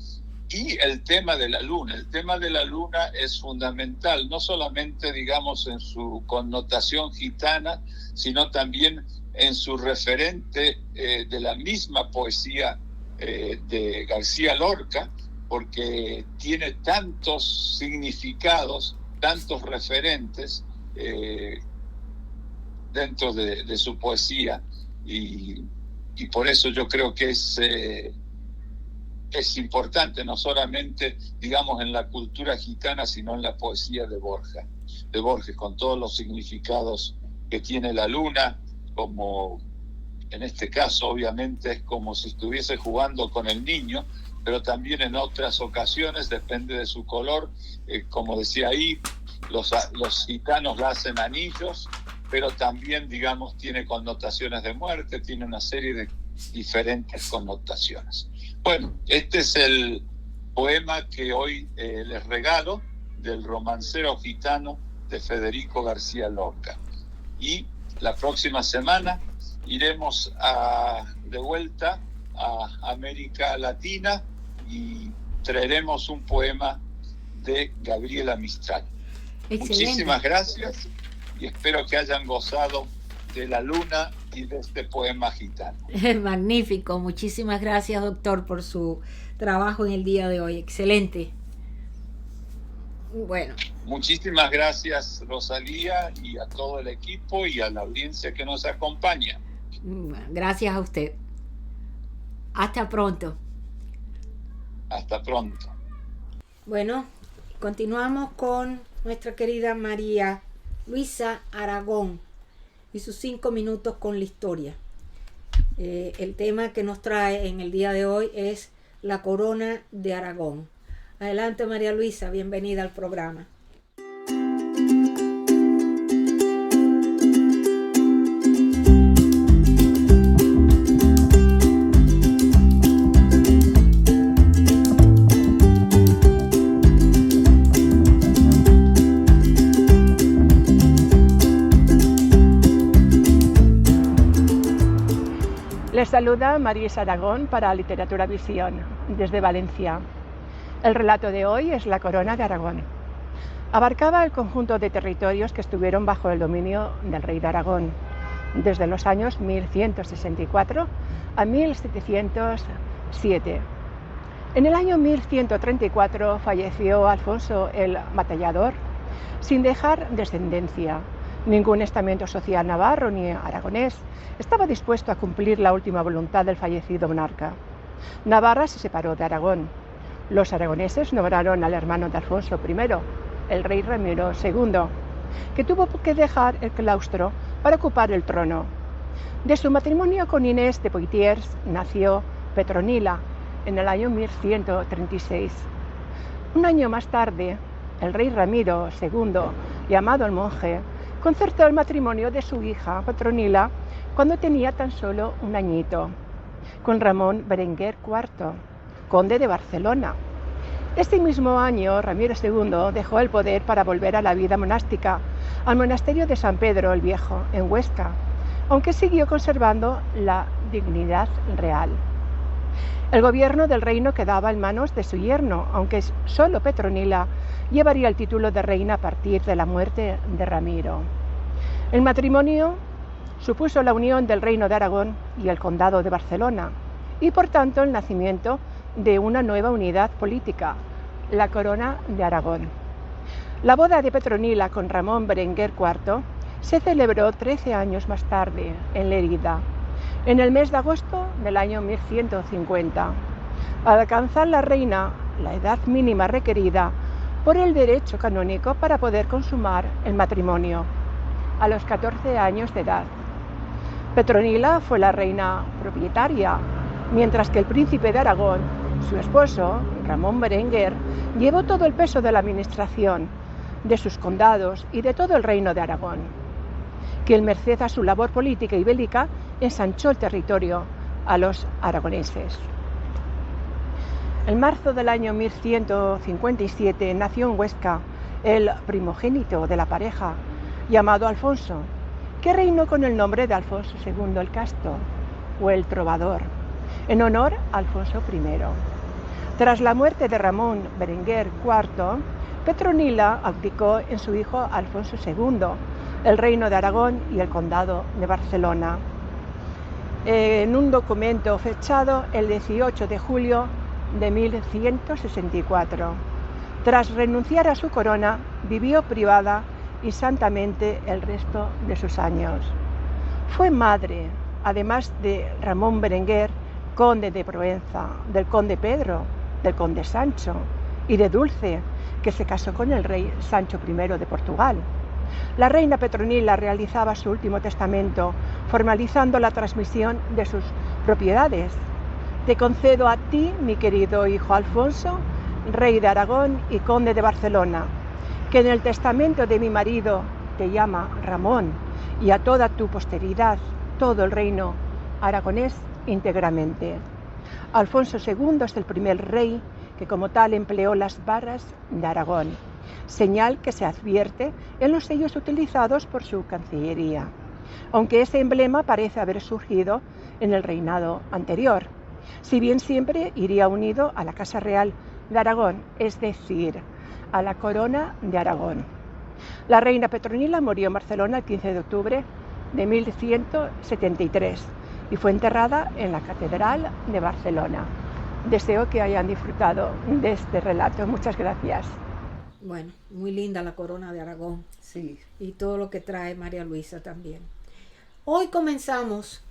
Y el tema de la luna. El tema de la luna es fundamental, no solamente, digamos, en su connotación gitana, sino también en su referente de la misma poesía de García Lorca, porque tiene tantos significados, tantos referentes dentro de su poesía, y por eso yo creo que es importante, no solamente, digamos, en la cultura gitana, sino en la poesía de Borges, con todos los significados que tiene la luna, como en este caso obviamente es como si estuviese jugando con el niño, pero también en otras ocasiones, depende de su color, como decía ahí, los gitanos la hacen anillos, pero también, digamos, tiene connotaciones de muerte, tiene una serie de diferentes connotaciones. Bueno, este es el poema que hoy les regalo, del romancero gitano de Federico García Lorca. Y la próxima semana iremos de vuelta a América Latina y traeremos un poema de Gabriela Mistral.
Excelente.
Muchísimas gracias y espero que hayan gozado de la luna y de este poema gitano.
Magnífico, muchísimas gracias, doctor, por su trabajo en el día de hoy. Excelente. Bueno.
Muchísimas gracias, Rosalía, y a todo el equipo y a la audiencia que nos acompaña.
Gracias a usted. Hasta pronto.
Hasta pronto.
Bueno, continuamos con nuestra querida María Luisa Aragón y sus 5 minutos con la historia. El tema que nos trae en el día de hoy es la corona de Aragón. Adelante, María Luisa, bienvenida al programa.
Les saluda María Aragón para Literatura Visión, desde Valencia. El relato de hoy es La corona de Aragón. Abarcaba el conjunto de territorios que estuvieron bajo el dominio del rey de Aragón, desde los años 1164 a 1707. En el año 1134 falleció Alfonso el Batallador, sin dejar descendencia. Ningún estamento social navarro ni aragonés estaba dispuesto a cumplir la última voluntad del fallecido monarca. Navarra se separó de Aragón. Los aragoneses nombraron al hermano de Alfonso I, el rey Ramiro II, que tuvo que dejar el claustro para ocupar el trono. De su matrimonio con Inés de Poitiers nació Petronila en el año 1136. Un año más tarde, el rey Ramiro II, llamado el Monje, concertó el matrimonio de su hija Petronila cuando tenía tan solo un añito, con Ramón Berenguer IV, conde de Barcelona. Este mismo año, Ramiro II dejó el poder para volver a la vida monástica, al monasterio de San Pedro el Viejo, en Huesca, aunque siguió conservando la dignidad real. El gobierno del reino quedaba en manos de su yerno, aunque solo Petronila llevaría el título de reina a partir de la muerte de Ramiro. El matrimonio supuso la unión del reino de Aragón y el condado de Barcelona, y por tanto el nacimiento de una nueva unidad política, la Corona de Aragón. La boda de Petronila con Ramón Berenguer IV se celebró 13 años más tarde, en Lérida, en el mes de agosto del año 1150, al alcanzar la reina la edad mínima requerida por el derecho canónico para poder consumar el matrimonio, a los 14 años de edad. Petronila fue la reina propietaria, mientras que el príncipe de Aragón, su esposo, Ramón Berenguer, llevó todo el peso de la administración de sus condados y de todo el reino de Aragón, que merced a su labor política y bélica ensanchó el territorio a los aragoneses. En marzo del año 1157 nació en Huesca el primogénito de la pareja, llamado Alfonso, que reinó con el nombre de Alfonso II el Casto, o el Trovador, en honor a Alfonso I. Tras la muerte de Ramón Berenguer IV, Petronila abdicó en su hijo Alfonso II el reino de Aragón y el condado de Barcelona. En un documento fechado el 18 de julio de 1164. Tras renunciar a su corona, vivió privada y santamente el resto de sus años. Fue madre, además de Ramón Berenguer, conde de Provenza, del conde Pedro, del conde Sancho y de Dulce, que se casó con el rey Sancho I de Portugal. La reina Petronila realizaba su último testamento, formalizando la transmisión de sus propiedades. Te concedo a ti, mi querido hijo Alfonso, rey de Aragón y conde de Barcelona, que en el testamento de mi marido te llama Ramón, y a toda tu posteridad, todo el reino aragonés íntegramente. Alfonso II es el primer rey que como tal empleó las barras de Aragón, señal que se advierte en los sellos utilizados por su cancillería, aunque ese emblema parece haber surgido en el reinado anterior, si bien siempre iría unido a la Casa Real de Aragón, es decir, a la Corona de Aragón. La reina Petronila murió en Barcelona el 15 de octubre de 1173 y fue enterrada en la Catedral de Barcelona. Deseo que hayan disfrutado de este relato. Muchas gracias.
Bueno, muy linda la Corona de Aragón.
Sí.
Y todo lo que trae María Luisa también. Hoy comenzamos,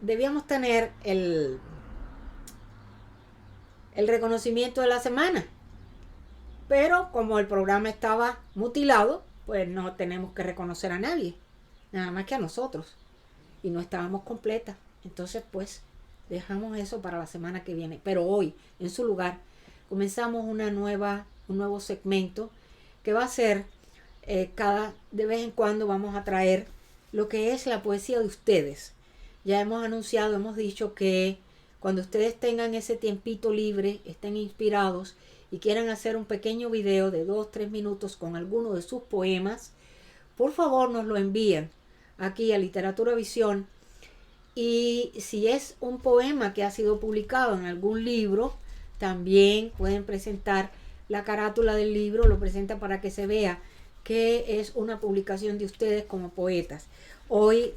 debíamos tener el reconocimiento de la semana, pero como el programa estaba mutilado, pues no tenemos que reconocer a nadie, nada más que a nosotros, y no estábamos completas. Entonces pues dejamos eso para la semana que viene, pero hoy en su lugar comenzamos un nuevo segmento que va a ser de vez en cuando vamos a traer lo que es la poesía de ustedes. Ya hemos anunciado, hemos dicho que cuando ustedes tengan ese tiempito libre, estén inspirados y quieran hacer un pequeño video de 2-3 minutos con alguno de sus poemas, por favor nos lo envíen aquí a Literatura Visión. Y si es un poema que ha sido publicado en algún libro, también pueden presentar la carátula del libro, lo presenta para que se vea que es una publicación de ustedes como poetas. Hoy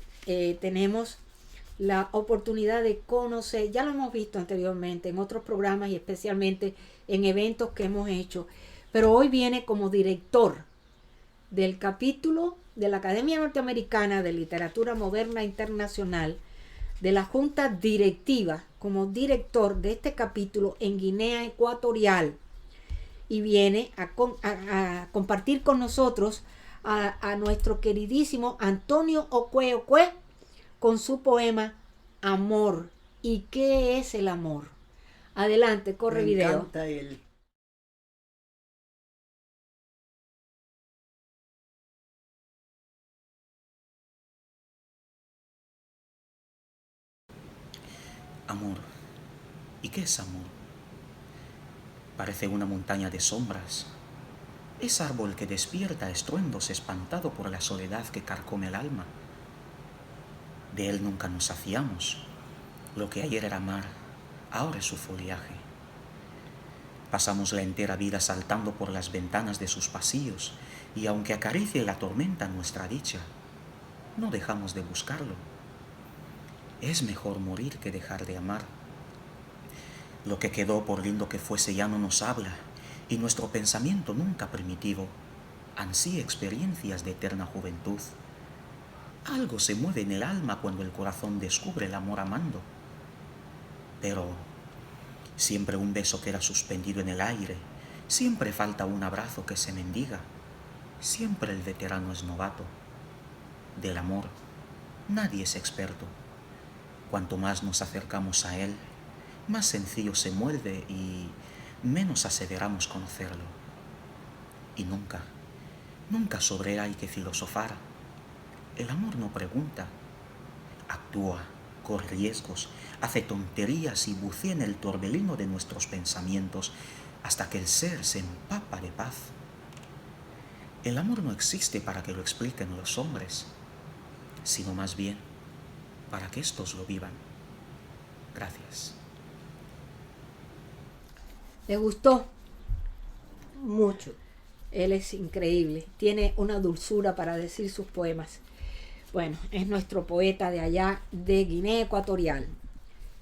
tenemos la oportunidad de conocer, ya lo hemos visto anteriormente en otros programas y especialmente en eventos que hemos hecho, pero hoy viene como director del capítulo de la Academia Norteamericana de Literatura Moderna Internacional, de la Junta Directiva, como director de este capítulo en Guinea Ecuatorial, y viene a compartir con nosotros a nuestro queridísimo Antonio Okwe Okwe con su poema Amor. ¿Y qué es el amor? Adelante, corre video.
Me encanta él.
Amor. ¿Y qué es amor? Parece una montaña de sombras. Es árbol que despierta estruendos espantado por la soledad que carcome el alma. De él nunca nos saciamos. Lo que ayer era mar, ahora es su follaje. Pasamos la entera vida saltando por las ventanas de sus pasillos, y aunque acaricie la tormenta nuestra dicha, no dejamos de buscarlo. Es mejor morir que dejar de amar. Lo que quedó, por lindo que fuese, ya no nos habla, y nuestro pensamiento nunca primitivo ansía experiencias de eterna juventud. Algo se mueve en el alma cuando el corazón descubre el amor amando. Pero siempre un beso queda suspendido en el aire, siempre falta un abrazo que se mendiga, siempre el veterano es novato. Del amor nadie es experto. Cuanto más nos acercamos a él, más sencillo se mueve y menos aseveramos conocerlo. Y nunca sobre él hay que filosofar. El amor no pregunta, actúa, corre riesgos, hace tonterías y bucea en el torbellino de nuestros pensamientos hasta que el ser se empapa de paz. El amor no existe para que lo expliquen los hombres, sino más bien para que éstos lo vivan. Gracias.
¿Le gustó?
Mucho.
Él es increíble, tiene una dulzura para decir sus poemas. Bueno, es nuestro poeta de allá de Guinea Ecuatorial,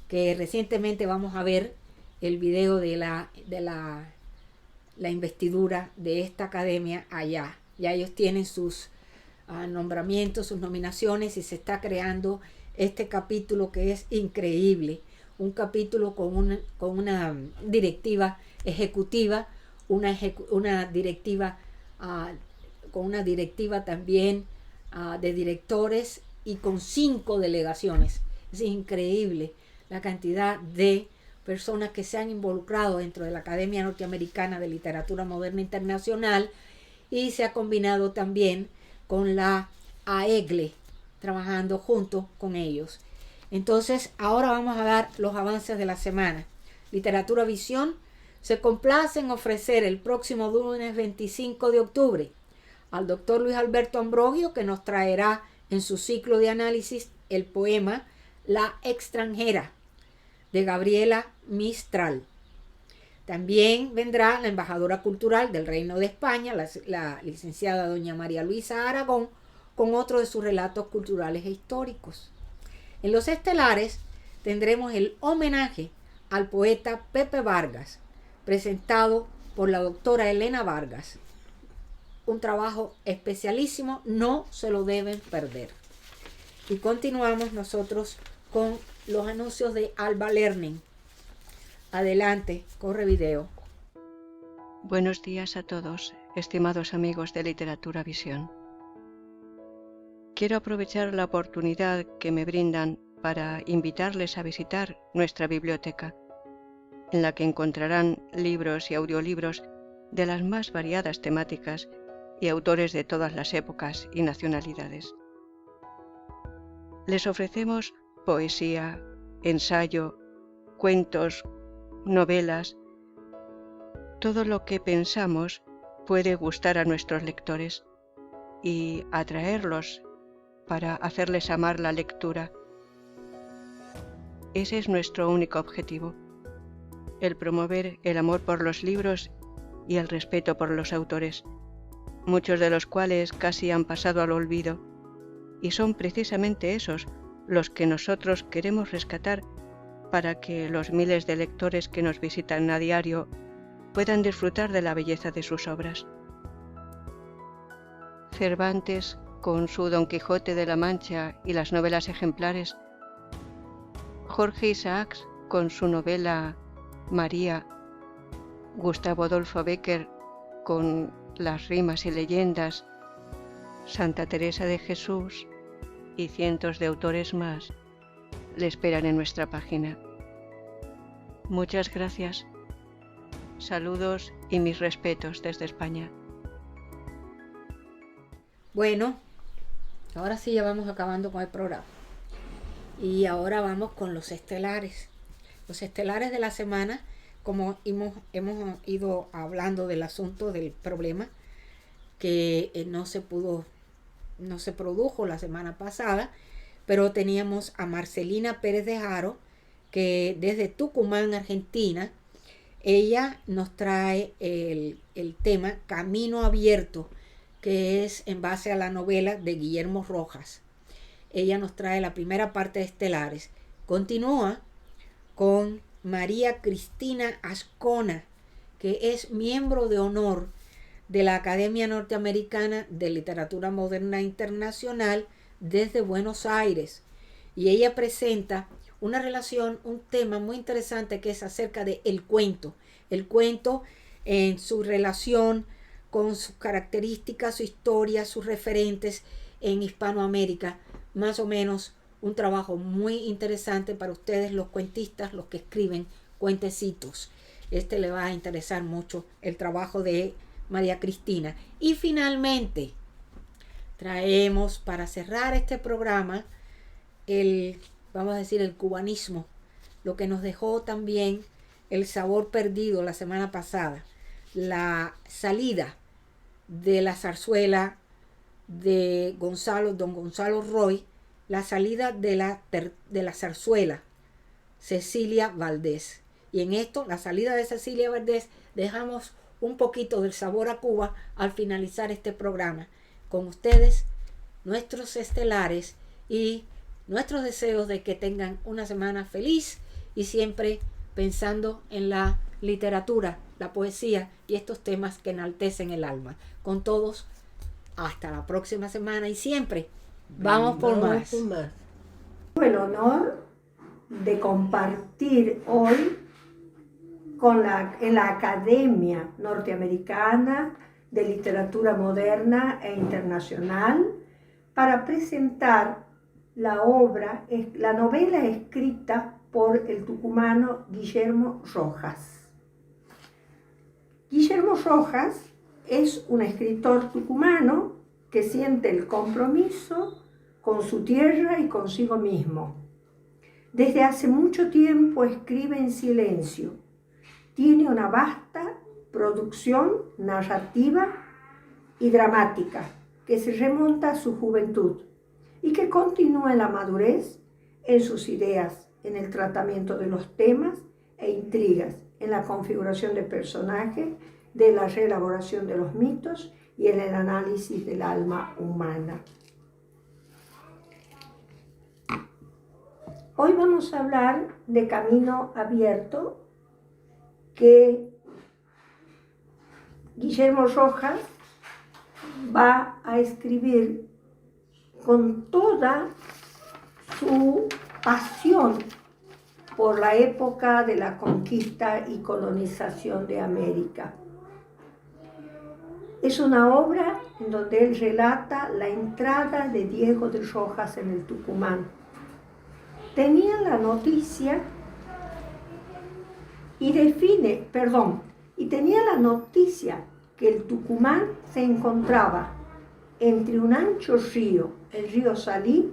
que recientemente vamos a ver el video de la investidura de esta academia allá. Ya ellos tienen sus nombramientos, sus nominaciones, y se está creando este capítulo que es increíble. Un capítulo con una directiva ejecutiva, una directiva con una directiva también de directores y con 5 delegaciones. Es increíble la cantidad de personas que se han involucrado dentro de la Academia Norteamericana de Literatura Moderna Internacional, y se ha combinado también con la AEGLE, trabajando junto con ellos. Entonces, ahora vamos a dar los avances de la semana. Literatura Visión se complace en ofrecer el próximo lunes 25 de octubre al doctor Luis Alberto Ambrogio, que nos traerá en su ciclo de análisis el poema La extranjera, de Gabriela Mistral. También vendrá la embajadora cultural del Reino de España, la licenciada doña María Luisa Aragón, con otro de sus relatos culturales e históricos. En los estelares tendremos el homenaje al poeta Pepe Vargas, presentado por la doctora Elena Vargas. Un trabajo especialísimo, no se lo deben perder. Y continuamos nosotros con los anuncios de Alba Learning. Adelante, corre video.
Buenos días a todos, estimados amigos de Literatura Visión. Quiero aprovechar la oportunidad que me brindan para invitarles a visitar nuestra biblioteca, en la que encontrarán libros y audiolibros de las más variadas temáticas y autores de todas las épocas y nacionalidades. Les ofrecemos poesía, ensayo, cuentos, novelas, todo lo que pensamos puede gustar a nuestros lectores y atraerlos para hacerles amar la lectura. Ese es nuestro único objetivo, el promover el amor por los libros y el respeto por los autores, muchos de los cuales casi han pasado al olvido, y son precisamente esos los que nosotros queremos rescatar para que los miles de lectores que nos visitan a diario puedan disfrutar de la belleza de sus obras. Cervantes, con su Don Quijote de la Mancha y las novelas ejemplares, Jorge Isaacs, con su novela María, Gustavo Adolfo Bécquer, con las rimas y leyendas, Santa Teresa de Jesús y cientos de autores más le esperan en nuestra página. Muchas gracias. Saludos y mis respetos desde España.
Bueno, ahora sí ya vamos acabando con el programa. Y ahora vamos con los estelares. Los estelares de la semana, como hemos ido hablando del asunto del problema que no se produjo la semana pasada, pero teníamos a Marcelina Pérez de Haro, que desde Tucumán, Argentina, ella nos trae el tema Camino Abierto, que es en base a la novela de Guillermo Rojas. Ella nos trae la primera parte de Estelares. Continúa con María Cristina Ascona, que es miembro de honor de la Academia Norteamericana de Literatura Moderna Internacional desde Buenos Aires. Y ella presenta una relación, un tema muy interesante que es acerca de el cuento. El cuento en su relación con sus características, su historia, sus referentes en Hispanoamérica. Más o menos un trabajo muy interesante para ustedes, los cuentistas, los que escriben cuentecitos. Le va a interesar mucho el trabajo de María Cristina. Y finalmente traemos para cerrar este programa vamos a decir, el cubanismo, lo que nos dejó también El sabor perdido la semana pasada, la salida de la zarzuela de don Gonzalo Roy, la salida de la zarzuela Cecilia Valdés. Y en esto, la salida de Cecilia Valdés, dejamos un poquito del sabor a Cuba al finalizar este programa. Con ustedes, nuestros estelares y nuestros deseos de que tengan una semana feliz y siempre pensando en la literatura, la poesía y estos temas que enaltecen el alma. Con todos, hasta la próxima semana y siempre vamos por más.
Tengo el honor de compartir hoy en la Academia Norteamericana de Literatura Moderna e Internacional para presentar la novela escrita por el tucumano Guillermo Rojas. Guillermo Rojas es un escritor tucumano que siente el compromiso con su tierra y consigo mismo. Desde hace mucho tiempo escribe en silencio. Tiene una vasta producción narrativa y dramática que se remonta a su juventud y que continúa en la madurez en sus ideas, en el tratamiento de los temas e intrigas, en la configuración de personajes, de la reelaboración de los mitos y en el análisis del alma humana. Hoy vamos a hablar de Camino Abierto, que Guillermo Rojas va a escribir con toda su pasión por la época de la conquista y colonización de América. Es una obra en donde él relata la entrada de Diego de Rojas en el Tucumán. Tenía la noticia tenía la noticia que el Tucumán se encontraba entre un ancho río, el río Salí,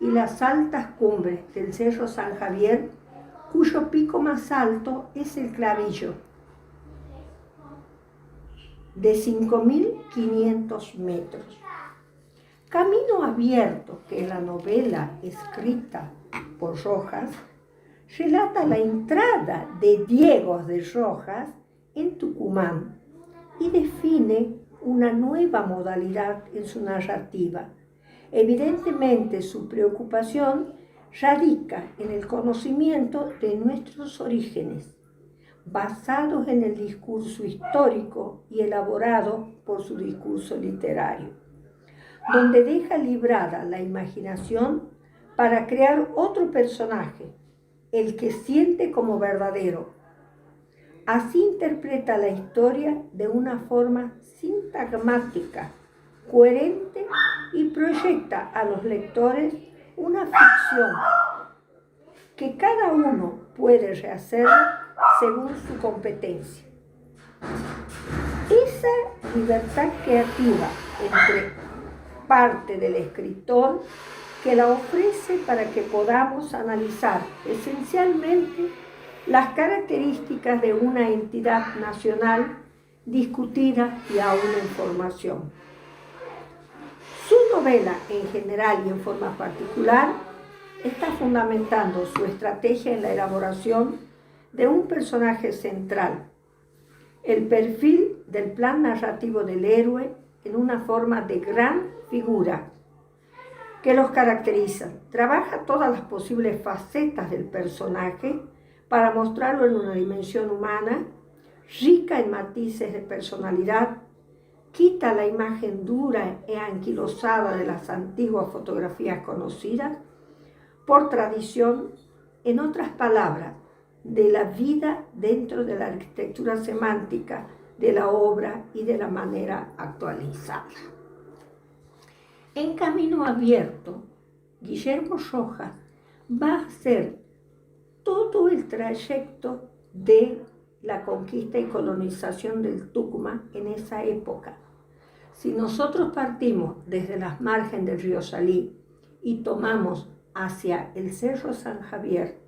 y las altas cumbres del Cerro San Javier, cuyo pico más alto es el Clavillo, de 5.500 metros. Camino Abierto, que es la novela escrita por Rojas, relata la entrada de Diego de Rojas en Tucumán,
y define una nueva modalidad en su narrativa. Evidentemente, su preocupación radica en el conocimiento de nuestros orígenes, basados en el discurso histórico y elaborado por su discurso literario, donde deja librada la imaginación para crear otro personaje, el que siente como verdadero. Así interpreta la historia de una forma sintagmática, coherente y proyecta a los lectores una ficción que cada uno puede rehacer según su competencia. Esa libertad creativa entre parte del escritor que la ofrece para que podamos analizar esencialmente las características de una entidad nacional discutida y aún en formación. Su novela en general y en forma particular está fundamentando su estrategia en la elaboración de un personaje central, el perfil del plan narrativo del héroe en una forma de gran figura que los caracteriza. Trabaja todas las posibles facetas del personaje para mostrarlo en una dimensión humana, rica en matices de personalidad, quita la imagen dura e anquilosada de las antiguas fotografías conocidas por tradición, en otras palabras, de la vida dentro de la arquitectura semántica de la obra y de la manera actualizada. En Camino Abierto, Guillermo Rojas va a hacer todo el trayecto de la conquista y colonización del Tucumán en esa época. Si nosotros partimos desde las márgenes del río Salí y tomamos hacia el Cerro San Javier,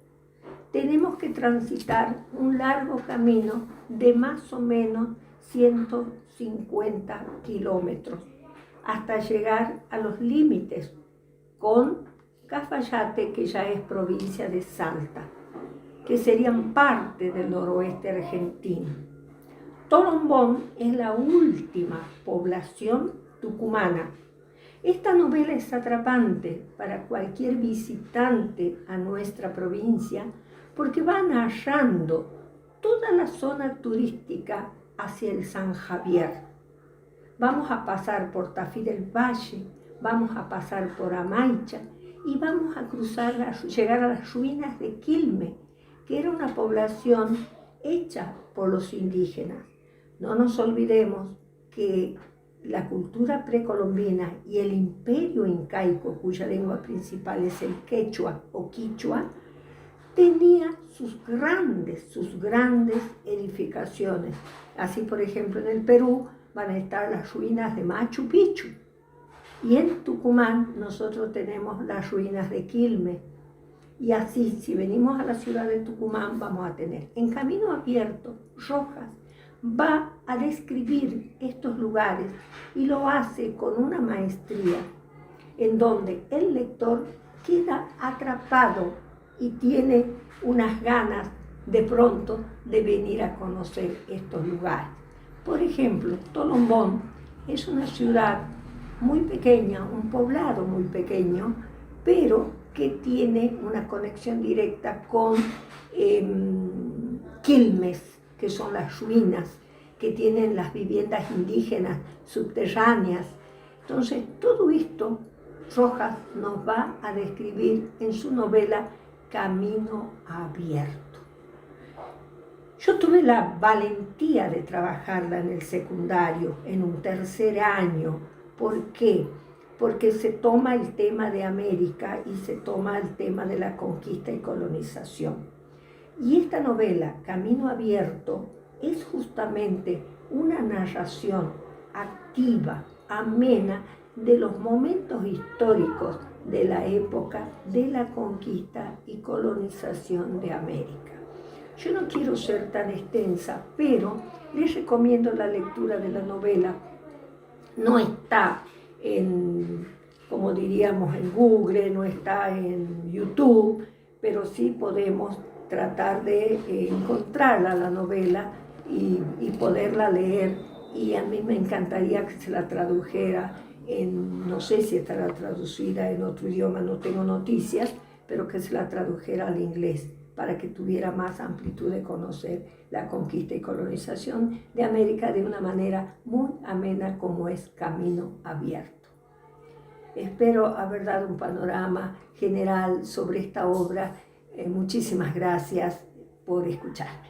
tenemos que transitar un largo camino de más o menos 150 kilómetros hasta llegar a los límites con Cafayate, que ya es provincia de Salta, que serían parte del noroeste argentino. Tolombón es la última población tucumana. Esta novela es atrapante para cualquier visitante a nuestra provincia porque va narrando toda la zona turística hacia el San Javier. Vamos a pasar por Tafí del Valle, vamos a pasar por Amaicha y vamos a llegar a las ruinas de Quilmes, que era una población hecha por los indígenas. No nos olvidemos que la cultura precolombina y el imperio incaico, cuya lengua principal es el quechua o quichua, tenía sus grandes edificaciones. Así, por ejemplo, en el Perú van a estar las ruinas de Machu Picchu. Y en Tucumán nosotros tenemos las ruinas de Quilmes. Y así, si venimos a la ciudad de Tucumán, vamos a tener. En Camino Abierto, Rojas va a describir estos lugares y lo hace con una maestría en donde el lector queda atrapado y tiene unas ganas de pronto de venir a conocer estos lugares. Por ejemplo, Tolombón es una ciudad muy pequeña, un poblado muy pequeño, pero que tiene una conexión directa con Quilmes, que son las ruinas, que tienen las viviendas indígenas subterráneas. Entonces, todo esto Rojas nos va a describir en su novela Camino Abierto. Yo tuve la valentía de trabajarla en el secundario, en un tercer año. ¿Por qué? Porque se toma el tema de América y se toma el tema de la conquista y colonización. Y esta novela, Camino Abierto, es justamente una narración activa, amena, de los momentos históricos de la época de la conquista y colonización de América. Yo no quiero ser tan extensa, pero les recomiendo la lectura de la novela. No está como diríamos, en Google, no está en YouTube, pero sí podemos tratar de encontrarla, la novela, y poderla leer
y a mí me encantaría que se la tradujera no sé si estará traducida en otro idioma, no tengo noticias, pero que se la tradujera al inglés para que tuviera más amplitud de conocer la conquista y colonización de América de una manera muy amena como es Camino Abierto. Espero haber dado un panorama general sobre esta obra. Muchísimas gracias por escucharme.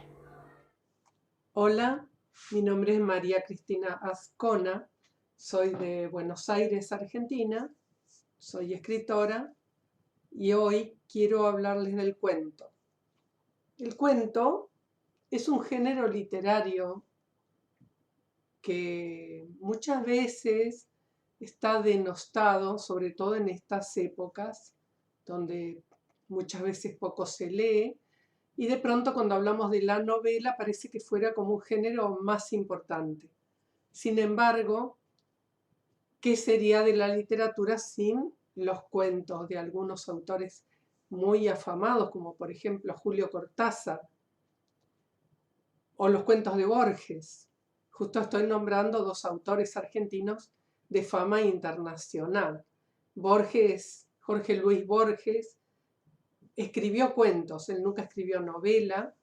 Hola, mi nombre es María Cristina Azcona, soy de Buenos Aires, Argentina, soy escritora y hoy quiero hablarles del cuento. El cuento es un género literario que muchas veces está denostado, sobre todo en estas épocas donde muchas veces poco se lee, y de pronto cuando hablamos de la novela parece que fuera como un género más importante. Sin embargo, ¿qué sería de la literatura sin los cuentos de algunos autores muy afamados, como por ejemplo Julio Cortázar, o los cuentos de Borges? Justo estoy nombrando dos autores argentinos de fama internacional. Borges, Jorge Luis Borges, escribió cuentos, él nunca escribió novela,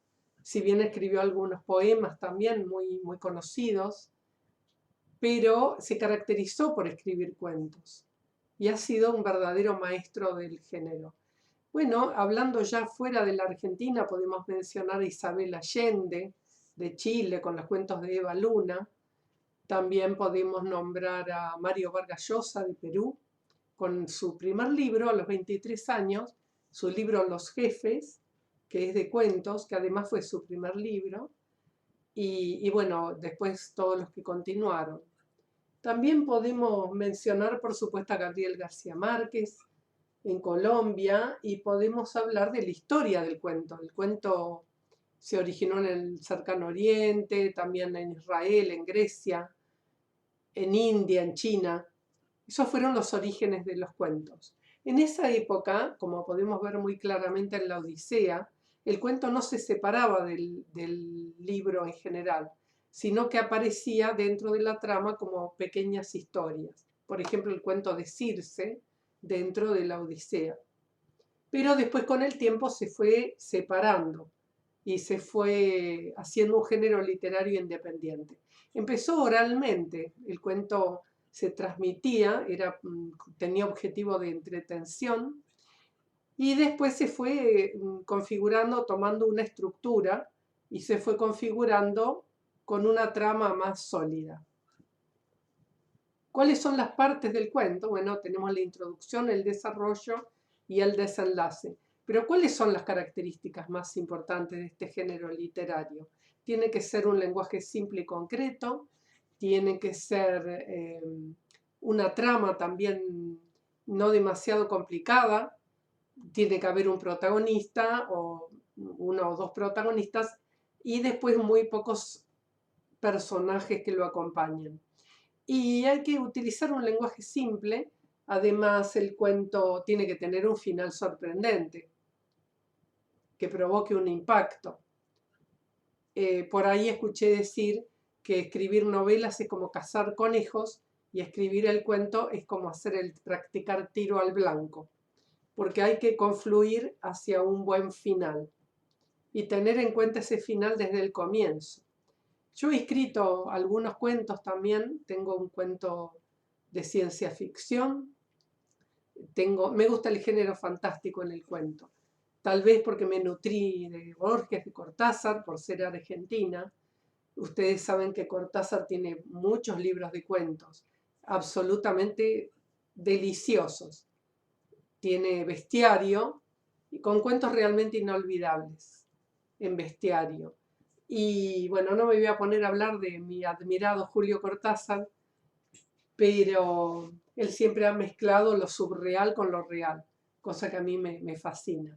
si bien escribió algunos poemas también muy conocidos, pero se caracterizó por escribir cuentos y ha sido un verdadero maestro del género. Bueno, hablando ya fuera de la Argentina, podemos mencionar a Isabel Allende, de Chile, con los cuentos de Eva Luna. También podemos nombrar a Mario Vargas Llosa, de Perú, con su primer libro, a los 23 años, su libro Los Jefes, que es de cuentos, que además fue su primer libro, y bueno, después todos los que continuaron. También podemos mencionar, por supuesto, a Gabriel García Márquez en Colombia, y podemos hablar de la historia del cuento. El cuento se originó en el Cercano Oriente, también en Israel, en Grecia, en India, en China. Esos fueron los orígenes de los cuentos. En esa época, como podemos ver muy claramente en la Odisea, el cuento no se separaba del libro en general, sino que aparecía dentro de la trama como pequeñas historias. Por ejemplo, el cuento de Circe dentro de la Odisea. Pero después con el tiempo se fue separando y se fue haciendo un género literario independiente. Empezó oralmente, el cuento se transmitía, tenía objetivo de entretención, y después se fue configurando, tomando una estructura, y se fue configurando con una trama más sólida. ¿Cuáles son las partes del cuento? Bueno, tenemos la introducción, el desarrollo y el desenlace. Pero ¿cuáles son las características más importantes de este género literario? Tiene que ser un lenguaje simple y concreto, tiene que ser una trama también no demasiado complicada, tiene que haber un protagonista o uno o dos protagonistas y después muy pocos personajes que lo acompañen. Y hay que utilizar un lenguaje simple. Además, el cuento tiene que tener un final sorprendente, que provoque un impacto. Por ahí escuché decir que escribir novelas es como cazar conejos y escribir el cuento es como practicar tiro al blanco, porque hay que confluir hacia un buen final y tener en cuenta ese final desde el comienzo. Yo he escrito algunos cuentos también, tengo un cuento de ciencia ficción, me gusta el género fantástico en el cuento, tal vez porque me nutrí de Borges, de Cortázar, por ser argentina. Ustedes saben que Cortázar tiene muchos libros de cuentos, absolutamente deliciosos. Tiene bestiario, y con cuentos realmente inolvidables en bestiario. Y bueno, no me voy a poner a hablar de mi admirado Julio Cortázar, pero él siempre ha mezclado lo surreal con lo real, cosa que a mí me fascina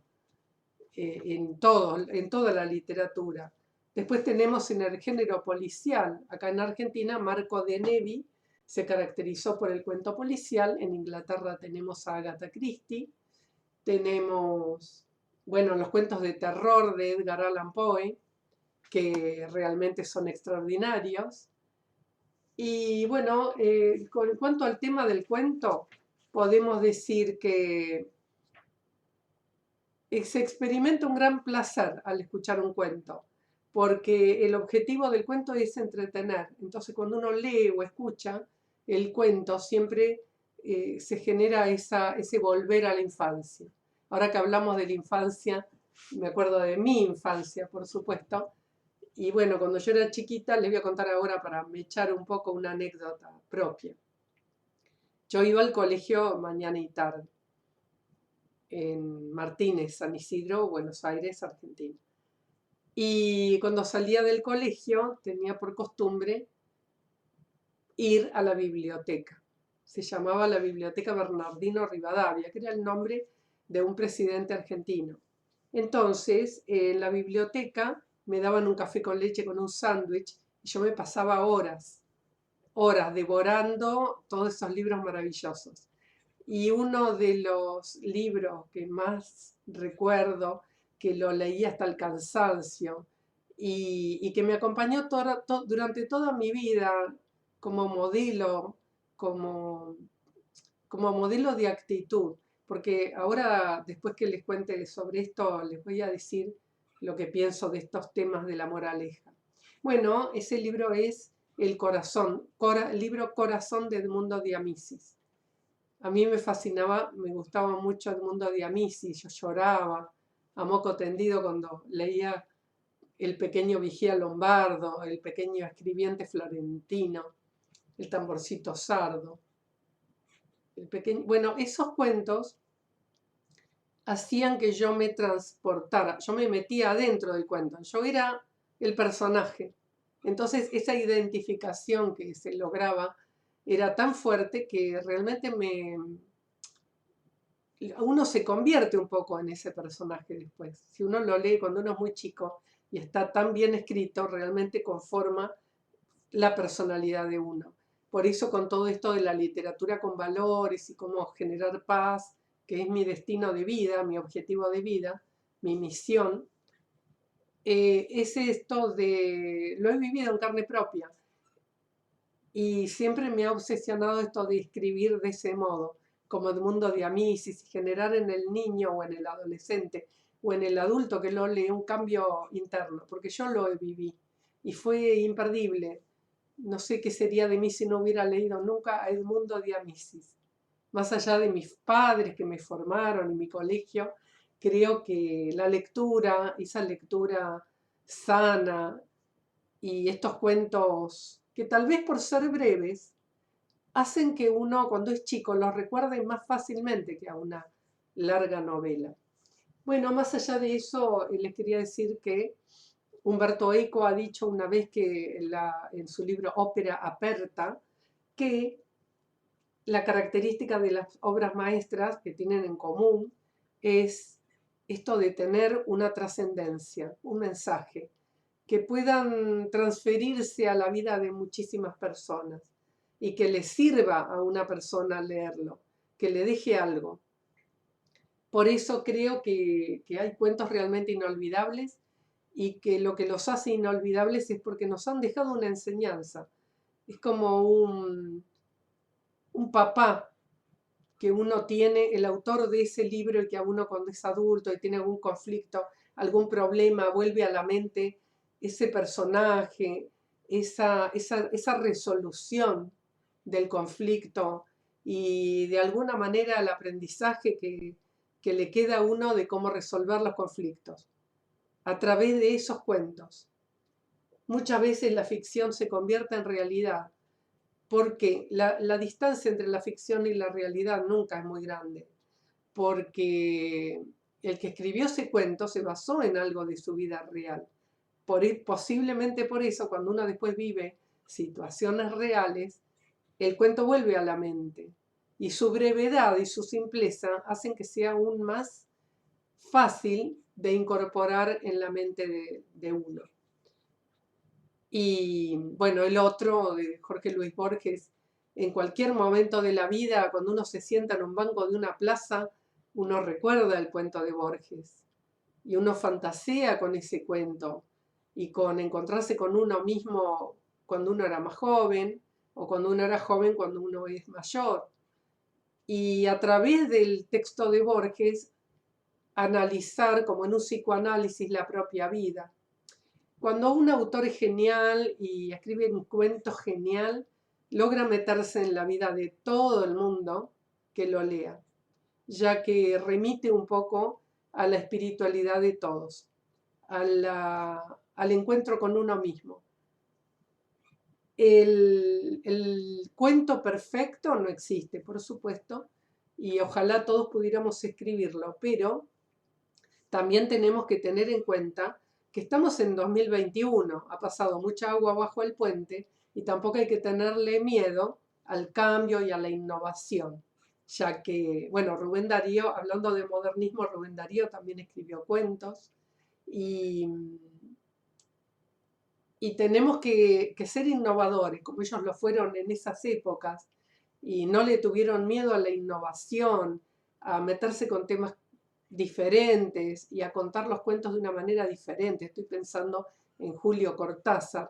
en toda la literatura. Después tenemos en el género policial, acá en Argentina, Marco de Nevi se caracterizó por el cuento policial, en Inglaterra tenemos a Agatha Christie, tenemos, bueno, los cuentos de terror de Edgar Allan Poe, que realmente son extraordinarios. Y bueno, en cuanto al tema del cuento, podemos decir que se experimenta un gran placer al escuchar un cuento, porque el objetivo del cuento es entretener. Entonces, cuando uno lee o escucha el cuento, siempre se genera ese volver a la infancia. Ahora que hablamos de la infancia, me acuerdo de mi infancia, por supuesto. Y bueno, cuando yo era chiquita, les voy a contar ahora para me echar un poco una anécdota propia. Yo iba al colegio mañana y tarde en Martínez, San Isidro, Buenos Aires, Argentina. Y cuando salía del colegio tenía por costumbre ir a la biblioteca. Se llamaba la Biblioteca Bernardino Rivadavia, que era el nombre de un presidente argentino. Entonces, en la biblioteca me daban un café con leche con un sándwich y yo me pasaba horas devorando todos esos libros maravillosos. Y uno de los libros que más recuerdo, que lo leí hasta el cansancio y que me acompañó durante toda mi vida como modelo, como, como modelo de actitud, porque ahora, después que les cuente sobre esto, les voy a decir lo que pienso de estos temas de la moraleja. Bueno, ese libro es El Corazón, el libro Corazón de Edmundo de Amicis. A mí me fascinaba, me gustaba mucho Edmundo de Amicis, yo lloraba a moco tendido cuando leía El pequeño vigía lombardo, El pequeño escribiente florentino, El tamborcito sardo. Bueno, esos cuentos hacían que yo me transportara, yo me metía adentro del cuento, yo era el personaje. Entonces esa identificación que se lograba era tan fuerte que realmente uno se convierte un poco en ese personaje después. Si uno lo lee cuando uno es muy chico y está tan bien escrito, realmente conforma la personalidad de uno. Por eso con todo esto de la literatura con valores y cómo generar paz, que es mi destino de vida, mi objetivo de vida, mi misión, es esto de, lo he vivido en carne propia y siempre me ha obsesionado esto de escribir de ese modo, como Edmundo de Amicis, y generar en el niño o en el adolescente o en el adulto que lo lee un cambio interno, porque yo lo viví y fue imperdible. No sé qué sería de mí si no hubiera leído nunca a Edmundo de Amicis. Más allá de mis padres que me formaron y mi colegio, creo que la lectura, esa lectura sana y estos cuentos que tal vez por ser breves, hacen que uno cuando es chico los recuerde más fácilmente que a una larga novela. Bueno, más allá de eso, les quería decir que Umberto Eco ha dicho una vez que en su libro Ópera Aperta, que la característica de las obras maestras que tienen en común es esto de tener una trascendencia, un mensaje, que puedan transferirse a la vida de muchísimas personas y que le sirva a una persona leerlo, que le deje algo. Por eso creo que hay cuentos realmente inolvidables y que lo que los hace inolvidables es porque nos han dejado una enseñanza. Es como un papá que uno tiene, el autor de ese libro, el que a uno cuando es adulto y tiene algún conflicto, algún problema, vuelve a la mente ese personaje, esa resolución del conflicto y de alguna manera el aprendizaje que le queda a uno de cómo resolver los conflictos a través de esos cuentos. Muchas veces la ficción se convierte en realidad porque la distancia entre la ficción y la realidad nunca es muy grande, porque el que escribió ese cuento se basó en algo de su vida real. Posiblemente por eso, cuando uno después vive situaciones reales, el cuento vuelve a la mente y su brevedad y su simpleza hacen que sea aún más fácil de incorporar en la mente de uno. Y bueno, el otro de Jorge Luis Borges, en cualquier momento de la vida, cuando uno se sienta en un banco de una plaza, uno recuerda el cuento de Borges y uno fantasea con ese cuento y con encontrarse con uno mismo cuando uno era más joven o cuando uno era joven, cuando uno es mayor. Y a través del texto de Borges, analizar como en un psicoanálisis la propia vida. Cuando un autor es genial y escribe un cuento genial, logra meterse en la vida de todo el mundo que lo lea, ya que remite un poco a la espiritualidad de todos, al encuentro con uno mismo. El cuento perfecto no existe, por supuesto, y ojalá todos pudiéramos escribirlo, pero también tenemos que tener en cuenta que estamos en 2021, ha pasado mucha agua bajo el puente y tampoco hay que tenerle miedo al cambio y a la innovación, ya que, bueno, Rubén Darío, hablando de modernismo, Rubén Darío también escribió cuentos y tenemos que ser innovadores, como ellos lo fueron en esas épocas, y no le tuvieron miedo a la innovación, a meterse con temas diferentes y a contar los cuentos de una manera diferente. Estoy pensando en Julio Cortázar,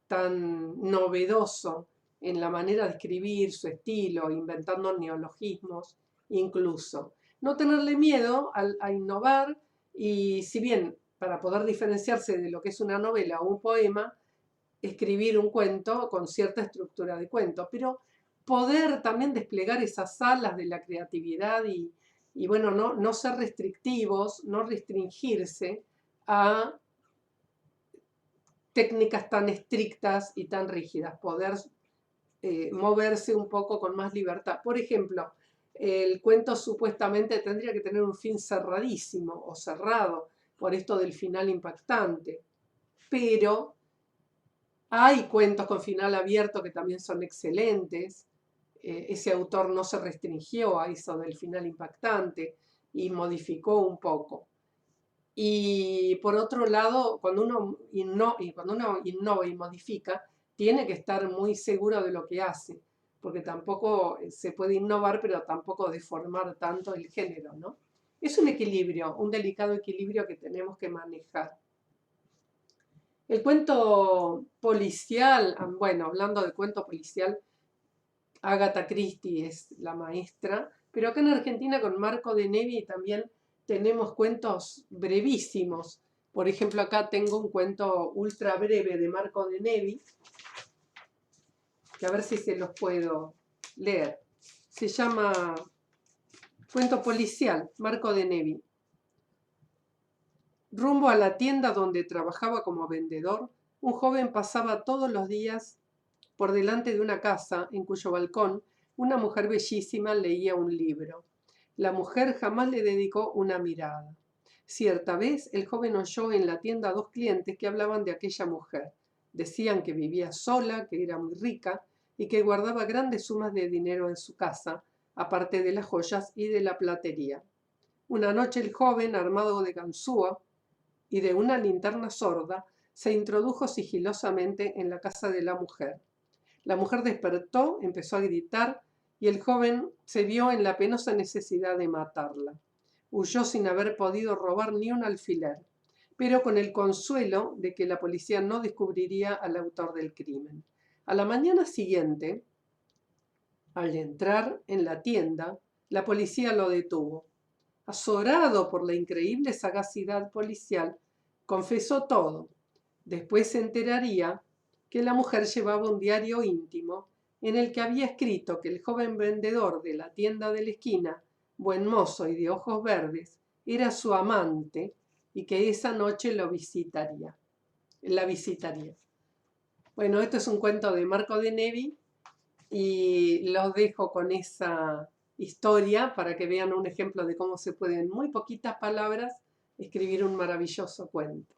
tan novedoso en la manera de escribir, su estilo, inventando neologismos incluso. No tenerle miedo a innovar, y si bien para poder diferenciarse de lo que es una novela o un poema, escribir un cuento con cierta estructura de cuento, pero poder también desplegar esas alas de la creatividad y bueno, no ser restrictivos, no restringirse a técnicas tan estrictas y tan rígidas, poder moverse un poco con más libertad. Por ejemplo, el cuento supuestamente tendría que tener un fin cerradísimo o cerrado, por esto del final impactante, pero hay cuentos con final abierto que también son excelentes. Ese autor no se restringió a eso del final impactante y modificó un poco. Y por otro lado, cuando uno innova y modifica, tiene que estar muy seguro de lo que hace, porque tampoco se puede innovar, pero tampoco deformar tanto el género, ¿no? Es un equilibrio, un delicado equilibrio que tenemos que manejar. El cuento policial, bueno, hablando de cuento policial, Agatha Christie es la maestra, pero acá en Argentina con Marco de Nevi también tenemos cuentos brevísimos. Por ejemplo, acá tengo un cuento ultra breve de Marco de Nevi, que a ver si se los puedo leer. Se llama Cuento policial, Marco de Nevi. Rumbo a la tienda donde trabajaba como vendedor, un joven pasaba todos los días por delante de una casa en cuyo balcón una mujer bellísima leía un libro. La mujer jamás le dedicó una mirada. Cierta vez el joven oyó en la tienda a dos clientes que hablaban de aquella mujer. Decían que vivía sola, que era muy rica y que guardaba grandes sumas de dinero en su casa, aparte de las joyas y de la platería. Una noche el joven, armado de ganzúa y de una linterna sorda, se introdujo sigilosamente en la casa de la mujer. La mujer despertó, empezó a gritar y el joven se vio en la penosa necesidad de matarla. Huyó sin haber podido robar ni un alfiler, pero con el consuelo de que la policía no descubriría al autor del crimen. A la mañana siguiente, al entrar en la tienda, la policía lo detuvo. Azorado por la increíble sagacidad policial, confesó todo. Después se enteraría que la mujer llevaba un diario íntimo en el que había escrito que el joven vendedor de la tienda de la esquina, buen mozo y de ojos verdes, era su amante y que esa noche la visitaría. Bueno, esto es un cuento de Marco de Nevi y los dejo con esa historia para que vean un ejemplo de cómo se puede en muy poquitas palabras escribir un maravilloso cuento.